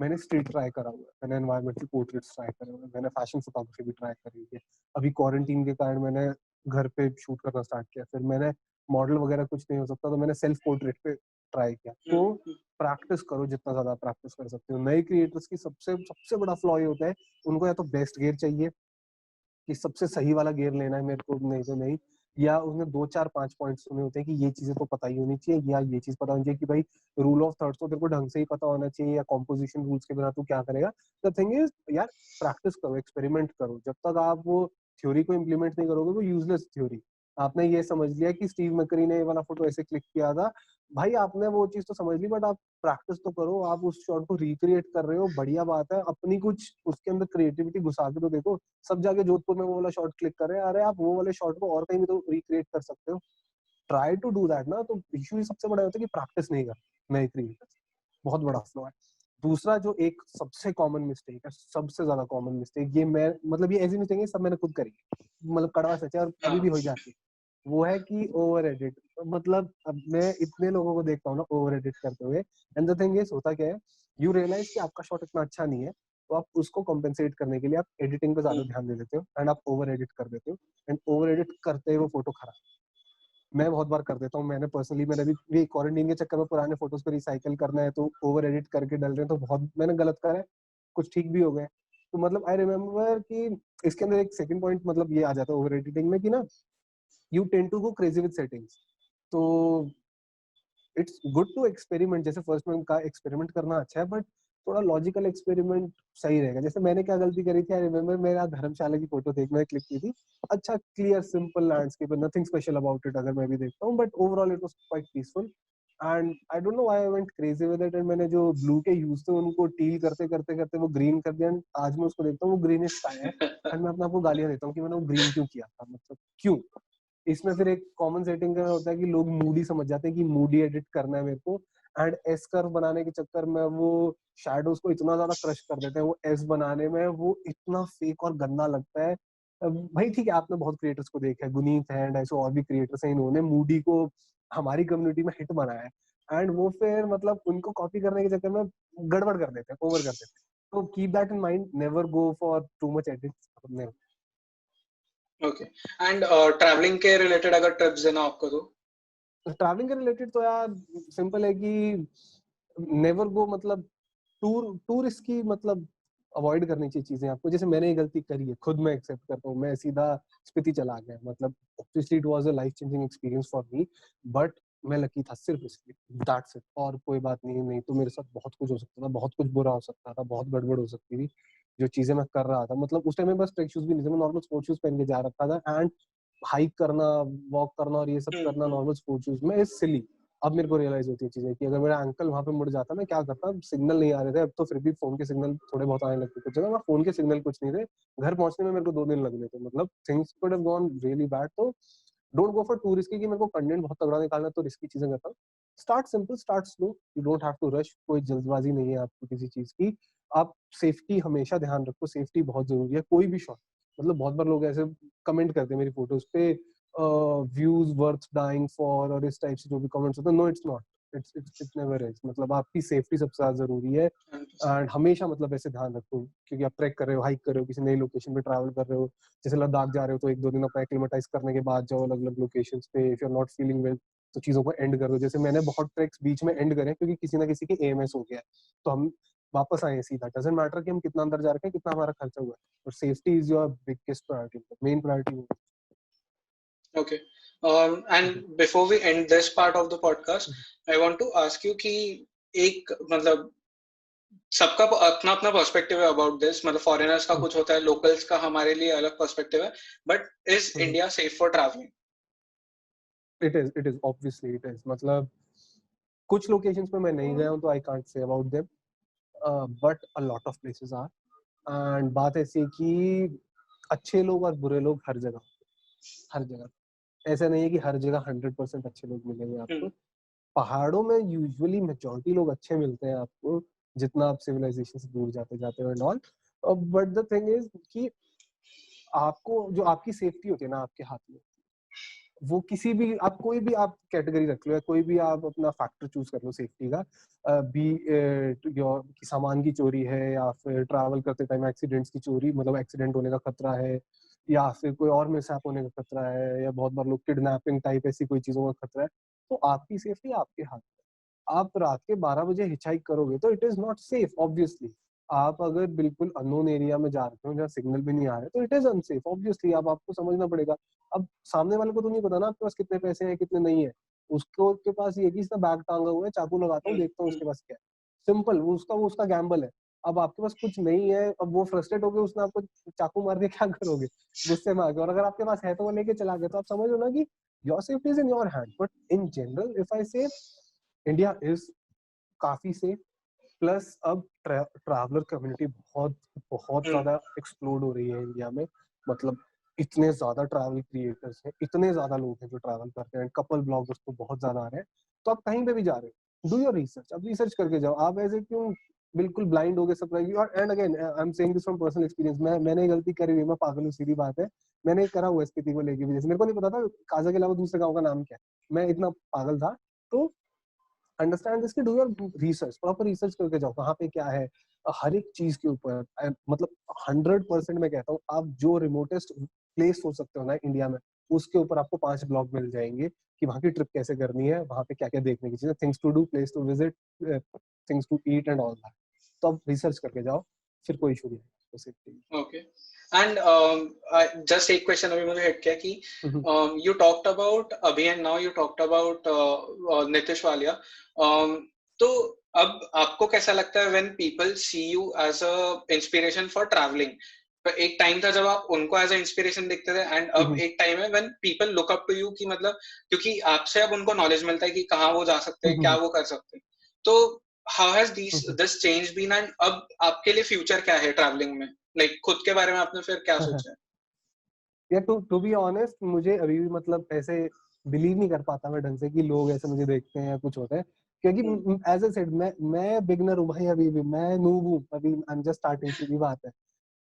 Speaker 2: मैंने स्ट्रीट ट्राई करा हुआ है, मैंने एनवायरमेंटल पोर्ट्रेट्स ट्राई करे हुए हैं, मैंने फैशन फोटोग्राफी भी ट्राई करी है, अभी क्वारंटीन के कारण मैंने घर पे शूट करना स्टार्ट किया, फिर मैंने मॉडल वगैरह कुछ नहीं हो सकता तो मैंने सेल्फ पोर्ट्रेट पे ट्राई किया। तो प्रैक्टिस करो जितना ज्यादा प्रैक्टिस कर सकते हो। नए क्रिएटर्स की सबसे सबसे बड़ा फ्लॉ ये होता है, उनको या तो बेस्ट गियर चाहिए कि सबसे सही वाला गियर लेना है मेरे को, नहीं तो नहीं, या उसने 2 4 5 पॉइंट्स सुने होते हैं कि ये चीजें तो पता ही होनी चाहिए, या ये चीज पता होनी चाहिए कि भाई रूल ऑफ थर्ड्स तो तेरे को ढंग से ही पता होना चाहिए, या कॉम्पोजिशन रूल्स के बिना तू क्या करेगा। द थिंग इज यार, प्रैक्टिस करो, एक्सपेरिमेंट करो, जब तक आप वो थ्योरी को इम्प्लीमेंट नहीं करोगे वो यूजलेस थ्योरी। आपने ये समझ लिया कि स्टीव मैकरी ने ये वाला फोटो ऐसे क्लिक किया था, भाई आपने वो चीज तो समझ ली, बट आप प्रैक्टिस तो करो, आप उस शॉट को रिक्रिएट कर रहे हो, बढ़िया बात है, अपनी कुछ उसके अंदर क्रिएटिविटी घुसा के तो देखो। सब जाके जोधपुर में वो वाला शॉट क्लिक कर रहे हैं, अरे आप वो वाले शॉट को और कहीं भी तो रिक्रिएट कर सकते हो, ट्राई टू डू दैट ना। तो इशू सबसे बड़ा होता है कि प्रैक्टिस नहीं कर नए क्रिएटर, बहुत बड़ा फ्लॉ है। दूसरा जो एक सबसे कॉमन मिस्टेक है, सबसे ज्यादा कॉमन मिस्टेक, ये मैं मतलब ये ऐसी मिस्टेक है सब मैंने खुद करी है, मतलब कड़वा सच है और अभी भी हो जाती है, वो है कि ओवर एडिट। मतलब अब मैं इतने लोगों को देखता हूँ ना ओवर एडिट करते हुए, एंड द थिंग इज होता क्या है, यू रियलाइज कि आपका शॉट इतना अच्छा नहीं है, तो आप उसको कॉम्पेंसेट करने के लिए आप एडिटिंग पे ज्यादा ध्यान दे देते हो एंड आप ओवर एडिट कर देते हो, एंड ओवर एडिट करते हुए वो फोटो खराब। मैं बहुत बार कर देता हूँ, मैंने पर्सनली, मैंने भी क्वारंटीन के चक्कर में पुराने फोटोज को रिसाइकल करना है तो ओवर एडिट करके डल रहे हैं, तो बहुत मैंने गलत करा है, कुछ ठीक भी हो गए। तो मतलब आई रिमेम्बर कि इसके अंदर एक सेकंड पॉइंट मतलब ये आ जाता है ओवर एडिटिंग में कि ना, you tend to go crazy with settings. तो इट्स गुड टू एक्सपेरिमेंट, जैसे फर्स्ट में का एक्सपेरिमेंट करना अच्छा है, बट थोड़ा लॉजिकल एक्सपेरिमेंट सही रहेगा। जैसे मैंने क्या गलती करी थी, आई रिमेम्बर, मेरा धर्मशाला की फोटो देख मैंने क्लिक की थी, अच्छा clear simple landscape, nothing special about it अगर मैं भी देखता हूँ, but overall it was quite peaceful and I don't know why I went crazy with it, and मैंने जो ब्लू के यूज थे उनको टील करते करते करते वो ग्रीन कर दिया, एंड आज मैं उसको देखता हूँ वो ग्रीनिश स्काई है, एंड मैं अपने आप को गालियां देता हूँ कि मैंने वो ग्रीन क्यों किया था, मतलब क्यों। इसमें फिर एक कॉमन सेटिंग का होता है कि लोग मूडी समझ जाते हैं कि मूडी एडिट करना है मेरे को, एंड एस कर्व बनाने के चक्कर में वो शैडोज को इतना ज्यादा क्रश कर देते हैं, वो एस बनाने में वो इतना फेक और गंदा लगता है। भाई ठीक है, आपने बहुत क्रिएटर्स को देखा है, गुनीत है एंड ऐसे और भी क्रिएटर्स हैं, इन्होंने मूडी को हमारी कम्युनिटी में हिट बनाया है, एंड वो फिर मतलब उनको कॉपी करने के चक्कर में गड़बड़ कर देते हैं, ओवर कर देते हैं। तो keep that in mind, never go for too much edit.
Speaker 3: Okay. And travelling के रिलेटेड अगर टिप्स देना आपको तो?
Speaker 2: ट्रैवलिंग के रिलेटेड तो यार सिंपल है कि नेवर गो, मतलब टूरिस्ट की मतलब अवॉइड करनी चाहिए चीजें आपको। जैसे मैंने ये गलती करी है, खुद मैं एक्सेप्ट करता हूँ, मैं सीधा स्पीति चला गया, मतलब obviously it was a life changing experience for me, but मैं लकी था सिर्फ इसलिए, दैट्स इट, और कोई बात नहीं। नहीं तो मेरे साथ बहुत कुछ हो सकता था, बहुत कुछ बुरा हो सकता था, बहुत गड़बड़ हो सकती थी जो चीजें मैं कर रहा था। मतलब उस टाइम में बस ट्रैक शूज भी नहीं थे, मैं नॉर्मल स्पोर्ट्स शूज पहन के जा रखा था, एंड हाइक करना, वॉक करना और ये सब करना नॉर्मल स्पोर्ट्स शूज में इज सिली। अब मेरे को रियलाइज होती है चीजें कि अगर मेरा अंकल वहां पे मुड़ जाता, मैं क्या करता, सिग्नल नहीं आ रहे थे, अब तो फिर भी फोन के सिग्नल थोड़े बहुत आने लगते थे, जगह फोन के सिग्नल कुछ नहीं थे, घर पहुंचने में मेरे को 2 दिन लग गए थे, मतलब things could have gone really bad. तो don't go for too risky कि मेरे को कंटेंट बहुत तगड़ा निकालना है तो रिस्की चीजें करता हूँ। Start simple, start slow, you don't have to rush, कोई जल्दबाजी नहीं है आपको किसी चीज की। आप सेफ्टी हमेशा ध्यान रखो, सेफ्टी बहुत जरूरी है। कोई भी शॉट, मतलब बहुत बार लोग ऐसे कमेंट करते हैं मेरी फोटोज पे, व्यूज वर्थ डाइंग फॉर, और इस टाइप से जो भी कमेंट्स होते हैं, no it's not, it never is. मतलब आपकी सेफ्टी सबसे ज्यादा जरूरी है, एंड हमेशा मतलब ऐसे ध्यान रखो, क्योंकि आप ट्रैक कर रहे हो, हाइक कर रहे हो, किसी नई लोकेशन पे ट्रैवल कर रहे हो, जैसे लद्दाख जा रहे हो तो 1 2 दिन अपना एक्लिमेटाइज करने के बाद जाओ अलग अलग लोकेशंस पे। If you are not feeling well तो चीजों को एंड कर दो। जैसे मैंने बहुत ट्रैक्स बीच में एंड करे क्योंकि किसी ना किसी के एएमएस हो गया है, तो हम वापस आए सीधा। डजंट मैटर कि हम कितना अंदर जा रखे हैं, कितना हमारा खर्चा हुआ है, और safety is your biggest priority, main priority.
Speaker 3: Okay. And before we end this part of the podcast, I want to ask you कि एक मतलब सबका अपना अपना पर्सपेक्टिव है अबाउट दिस, मतलब फॉरेनर्स का
Speaker 2: हम्म,
Speaker 3: कुछ होता है, लोकल्स का हमारे लिए अलग पर्सपेक्टिव है, but is
Speaker 2: hmm.
Speaker 3: India safe for travelling?
Speaker 2: It is obviously it is, मतलब कुछ लोकेशंस पे मैं नहीं गया हूँ तो I can't say about them, but a lot of places are. And बात ऐसी है कि अच्छे लोग और बुरे लोग हर जगह, हर जगह ऐसा नहीं है कि हर जगह 100% अच्छे लोग मिलेंगे आपको। पहाड़ों में यूजुअली मेजॉरिटी लोग अच्छे मिलते हैं आपको, जितना आप सिविलाइजेशन से दूर जाते जाते हो and all. But the thing is कि आपको जो आपकी सेफ्टी होती है ना आपके हाथ में, वो किसी भी आप कोई भी आप कैटेगरी रख लो या कोई भी आप अपना फैक्टर चूज कर लो सेफ्टी का, बी योर कि सामान की चोरी है या फिर ट्रैवल करते टाइम एक्सीडेंट्स की चोरी, मतलब एक्सीडेंट होने का खतरा है, या फिर कोई और मिसहैप होने का खतरा है, या बहुत बार लोग किडनैपिंग टाइप ऐसी कोई चीजों का खतरा है, तो आपकी सेफ्टी आपके हाथ में। आप रात के 12 बजे हिचहाइक करोगे तो it is not safe obviously. आप अगर बिल्कुल अननोन एरिया में जा रहे हो जहाँ सिग्नल भी नहीं आ रहे तो इट इज अनसेफ ऑब्वियसली। अब आपको समझना पड़ेगा। अब सामने वाले को तो नहीं पता ना आपके पास कितने पैसे हैं कितने नहीं है, उसको के पास ये कि इसने बैग टांगा हुआ है, चाकू लगाता हूँ देखता हूँ उसके पास क्या है, सिंपल। वो उसका गैम्बल है। अब आपके पास कुछ नहीं है, अब वो फ्रस्ट्रेट हो गए, उसने आपको चाकू मार के क्या करोगे, गुस्से में आके। और अगर आपके पास है तो वो लेके चला गया, तो आप समझ लो ना कि your safety is in your hand. But in general if I से, इंडिया इज काफी सेफ। प्लस अब ट्रैवलर कम्युनिटी बहुत बहुत ज्यादा एक्सप्लोड हो रही है इंडिया में। मतलब इतने ज्यादा ट्रैवल क्रिएटर्स हैं, इतने ज्यादा लोग हैं जो ट्रैवल करते हैं, कपल ब्लॉगर्स तो बहुत ज्यादा आ रहे हैं। तो आप कहीं पे भी जा रहे हो, डू योर रिसर्च, अब रिसर्च करके जाओ। आप ऐसे क्यों बिल्कुल ब्लाइंड हो गए सरप्राइज। और and again I am saying this from personal experience, मैंने गलती करी हुई, मैं पागल हूँ, सीधी बात है। मैंने करा हुआ स्पीति को लेके भी, जैसे मेरे को नहीं पता था काजा के अलावा दूसरे गाँव का नाम क्या है, मैं इतना पागल था। तो अंडरस्टैंड दिस कि do your research, proper research करके जाओ कहाँ पे क्या है, हर एक चीज के ऊपर। मतलब 100% मैं कहता हूँ, आप जो रिमोटेस्ट प्लेस हो सकते हो ना इंडिया में, उसके ऊपर आपको 5 ब्लॉग मिल जाएंगे कि वहाँ की ट्रिप कैसे करनी है, वहाँ पे क्या क्या देखने की चीजें, things to do, place to visit, things to eat and all that. तो आप रिसर्च करके जाओ, फिर कोई इशू नहीं है सेफ्टी।
Speaker 3: ओके। एंड जस्ट एक क्वेश्चन अभी मुझे हिट किया कि
Speaker 2: हम्म,
Speaker 3: यू टॉक्ड अबाउट अभी and now you talked about Nitish Walia. तो अब आपको कैसा लगता है when people see you as a inspiration for travelling? एक टाइम था जब आप उनको एज अ इंस्पिरेशन देखते थे, एंड अब
Speaker 2: हम्म,
Speaker 3: एक टाइम है when people look up to you, कि मतलब क्योंकि आपसे अब उनको नॉलेज मिलता है कि कहाँ वो जा सकते हैं, क्या
Speaker 2: हम्म,
Speaker 3: वो कर सकते हैं। तो how has
Speaker 2: hmm,
Speaker 3: this change been, and अब आपके लिए फ्यूचर क्या है ट्रैवलिंग में? लाइक खुद के बारे में आपने फिर क्या
Speaker 2: हम्म।
Speaker 3: सोचा है?
Speaker 2: या टू बी ऑनेस्ट, मुझे अभी भी मतलब ऐसे बिलीव नहीं कर पाता मैं ढंग से कि लोग ऐसे मुझे देखते हैं या कुछ होता है, क्योंकि एज ए सेड मैं बिगनर हूँ भाई, अभी भी मैं नूब हूँ, अभी आई एम जस्ट स्टार्टिंग, सीधी बात है।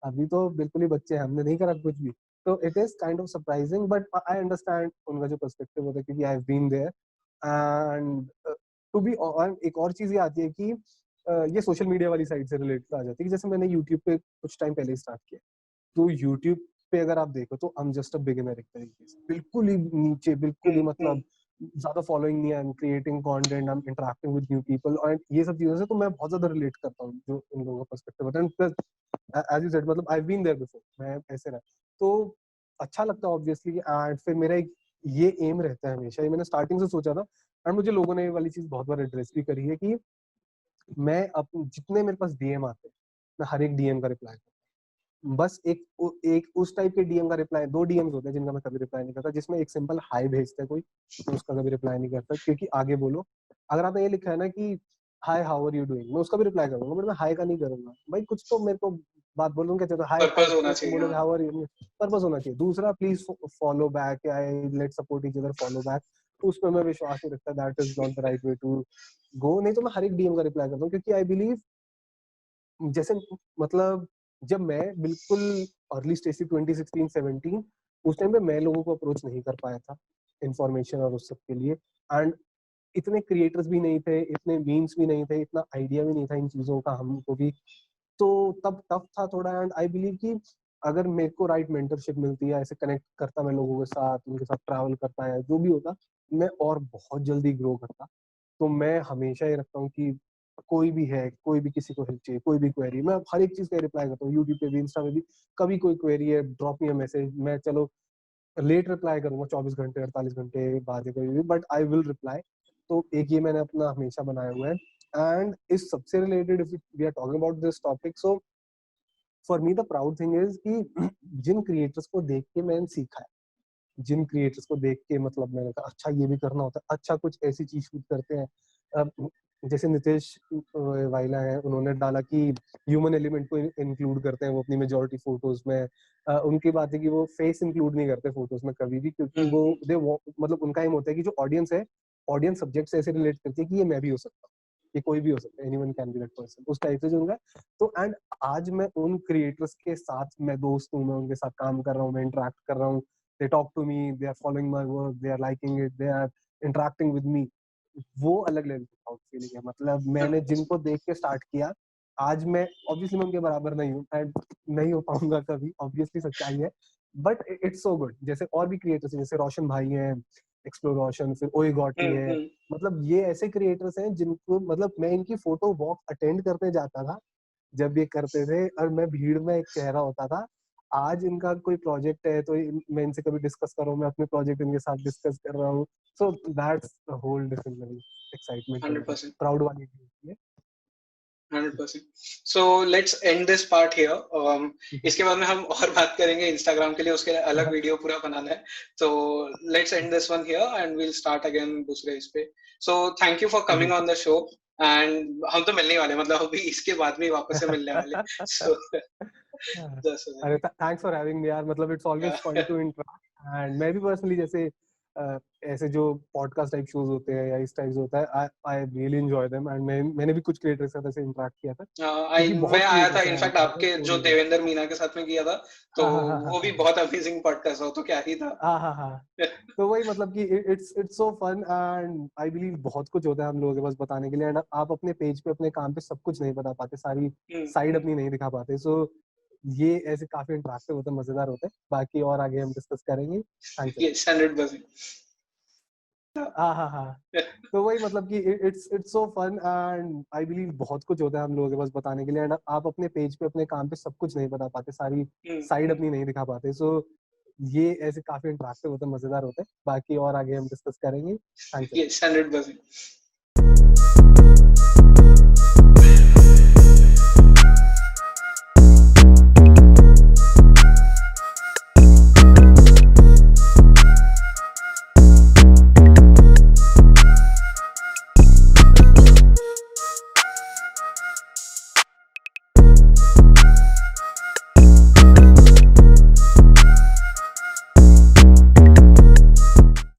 Speaker 2: अभी तो बिल्कुल ही बच्चे हैं, हमने नहीं करा कुछ भी। तो it is kind of surprising, but I understand उनका जो पर्सपेक्टिव होता है, क्योंकि I have been there. And to be, एक और चीज ये आती है कि ये सोशल मीडिया वाली साइड से रिलेटेड आ जाती है कि जैसे मैंने यूट्यूब पे कुछ टाइम पहले स्टार्ट किया, तो यूट्यूब पे अगर आप देखो तो I am just a beginner एक तरीके से, बिल्कुल ही नीचे, बिल्कुल ही मतलब ज्यादा फॉलोइंग नहीं है। I am creating content, I am interacting with new people, और ये सब चीजों से तो मैं बहुत ज्यादा रिलेट करता हूँ जो इन लोगों का पर्सपेक्टिव होता है। प्लस एज यू सेड, मतलब I have been there before, मैं ऐसे रहा, तो अच्छा लगता है ऑब्वियसली। एंड फिर मेरा एक ये एम रहता है हमेशा, ये मैंने स्टार्टिंग से सोचा था, एंड मुझे लोगों ने ये वाली चीज बहुत बार एड्रेस भी करी है कि मैं जितने मेरे पास डीएम आते हैं, मैं हर एक डीएम का रिप्लाई, बस एक उस टाइप के डीएम का रिप्लाई, 2 डीएम्स होते हैं जिनका मैं कभी रिप्लाई नहीं करता, जिसमें एक सिंपल हाई भेजता है कोई, मैं उसका कभी रिप्लाई नहीं करता, क्योंकि आगे बोलो। अगर आपने ये लिखा है ना कि hi how are you doing, मैं उसका भी रिप्लाई करूंगा, बट मैं हाय का नहीं करूंगा भाई। कुछ तो मेरे को बात बोलूंगा, क्या चाहते हो, हाय हाय,
Speaker 3: पर्पस होना
Speaker 2: तुम
Speaker 3: चाहिए,
Speaker 2: बोलोगे
Speaker 3: हाँ।
Speaker 2: हाउ आर यू, पर्पस होना चाहिए। दूसरा, please follow back, let support each other, follow back, उसमें मैं विश्वास नहीं रखता, that is not the right way to go. नहीं तो मैं हर एक डीएम का रिप्लाई करता हूँ, क्योंकि आई बिलीव, जैसे मतलब जब मैं बिल्कुल अर्ली स्टेज थी 2016-17, उस टाइम पे मैं लोगों को अप्रोच नहीं कर पाया था इंफॉर्मेशन और उस सब के लिए। एंड इतने क्रिएटर्स भी नहीं थे, इतने मीम्स भी नहीं थे, इतना आइडिया भी नहीं था इन चीजों का हमको भी। तो तब टफ था थोड़ा। एंड आई बिलीव कि अगर मेरे को राइट मेंटरशिप मिलती है, ऐसे कनेक्ट करता मैं लोगों के साथ, उनके साथ ट्रैवल करता है, जो भी होता, मैं और बहुत जल्दी ग्रो करता। तो मैं हमेशा ये रखता हूँ कि कोई भी है, कोई भी किसी को हेल्प चाहिए, कोई भी क्वेरी, मैं हर एक चीज का रिप्लाई करता हूँ, यूट्यूब पे भी, इंस्टा पे भी। कभी कोई क्वेरी है, ड्रॉप मी अ मैसेज, मैं चलो लेट रिप्लाई करूंगा, 24 घंटे 48 घंटे बाद या कभी भी, बट आई विल रिप्लाई। तो एक ये मैंने अपना हमेशा बनाया हुआ है। And इस सबसे related, if we are talking about this topic, so for me the proud thing is कि जिन creators को देख के मैंने सीखा है, जिन क्रिएटर्स को देख के मतलब मैंने कहा अच्छा ये भी करना होता है, अच्छा कुछ ऐसी चीज शूट करते हैं। अब जैसे नितेश वाइला है, उन्होंने डाला कि ह्यूमन एलिमेंट को इंक्लूड करते हैं वो अपनी मेजॉरिटी फोटोज में। उनकी बात है कि वो फेस इंक्लूड नहीं करते फोटोज में कभी भी, क्योंकि वो मतलब उनका एम होता है कि जो ऑडियंस है, ऑडियंस सब्जेक्ट से ऐसे रिलेट करती है कि ये मैं भी हो सकता हूँ, ये कोई भी हो सकता है, anyone can be that person, उस टाइप से जो उनका। तो एंड आज मैं उन क्रिएटर्स के साथ मैं दोस्त हूँ, मैं उनके साथ काम कर रहा हूँ, मैं इंटरेक्ट कर रहा हूँ, they talk to me, they are following my work, they are liking it, they are interacting with me. वो अलग लेवल की प्राउड फीलिंग है। मतलब मैंने जिनको देख के स्टार्ट किया, आज मैं ऑब्वियसली मैं उनके बराबर नहीं हूँ एंड नहीं हो पाऊंगा कभी, ऑब्वियसली सच्चाई है, बट इट्स सो गुड। जैसे और भी क्रिएटर्स हैं, जैसे रोशन भाई हैं, एक्सप्लोर रोशन, फिर ओए गॉटी है, मतलब ये ऐसे क्रिएटर्स हैं जिनको मतलब मैं इनकी फोटो वॉक अटेंड करने जाता था जब ये करते थे, और मैं भीड़ में एक चेहरा होता था। आज इनका कोई प्रोजेक्ट है तो मैं इनसे कभी डिस्कस कर रहा हूँ, मैं अपने प्रोजेक्ट इनके साथ डिस्कस कर रहा हूँ, so that's a whole different level excitement,
Speaker 3: 100%.
Speaker 2: Proud वाली चीज है।
Speaker 3: 100%. So let's end this part here. इसके बाद में हम और बात करेंगे इंस्टाग्राम के लिए, उसके लिए अलग वीडियो पूरा बनाना है। So let's end this one here and we'll start again दूसरे इस पे। So thank you for coming on the show and हम तो मिलने वाले, मतलब अभी इसके बाद में वापस से मिलने वाले। So just
Speaker 2: अरे थैंक्स फॉर हैविंग मी यार, मतलब it's always fun to interact. And मैं भी पर्सनली जैसे ऐसे जो पॉडकास्ट टाइप शोज होते हैं या इस टाइप से होता है, I really enjoy them and मैंने भी कुछ क्रिएटर्स के साथ ऐसे इंटरेक्ट किया था, क्योंकि
Speaker 3: मैं
Speaker 2: बहुत
Speaker 3: आया था
Speaker 2: क्रिएटर्स हैं
Speaker 3: इनफैक्ट
Speaker 2: यार,
Speaker 3: आपके जो देवेंद्र मीना के साथ में किया था, तो वो भी बहुत अमेजिंग पॉडकास्ट हो, तो क्या ही था।
Speaker 2: तो वही मतलब कि it's so fun and I believe बहुत कुछ होता है हम लोगों के पास बताने के लिए, एंड आप अपने पेज पे अपने काम पे सब कुछ नहीं बता पाते, सारी साइड अपनी नहीं दिखा पाते। सो ये ऐसे काफी इंटरेक्टिव होते हैं, मजेदार होते हैं। बाकी और आगे हम डिस्कस करेंगे। थैंक्स।
Speaker 3: यस 100%।
Speaker 2: तो वही मतलब कि it's so fun and I believe बहुत कुछ होता है हम लोगों के पास बताने के लिए, एंड आप अपने पेज पे अपने काम पे सब कुछ नहीं बता पाते, सारी साइड अपनी नहीं दिखा पाते। सो ये ऐसे काफी इंटरेक्टिव होते हैं, मजेदार होते हैं। बाकी और आगे हम डिस्कस करेंगे। थैंक्स।
Speaker 3: यस 100%।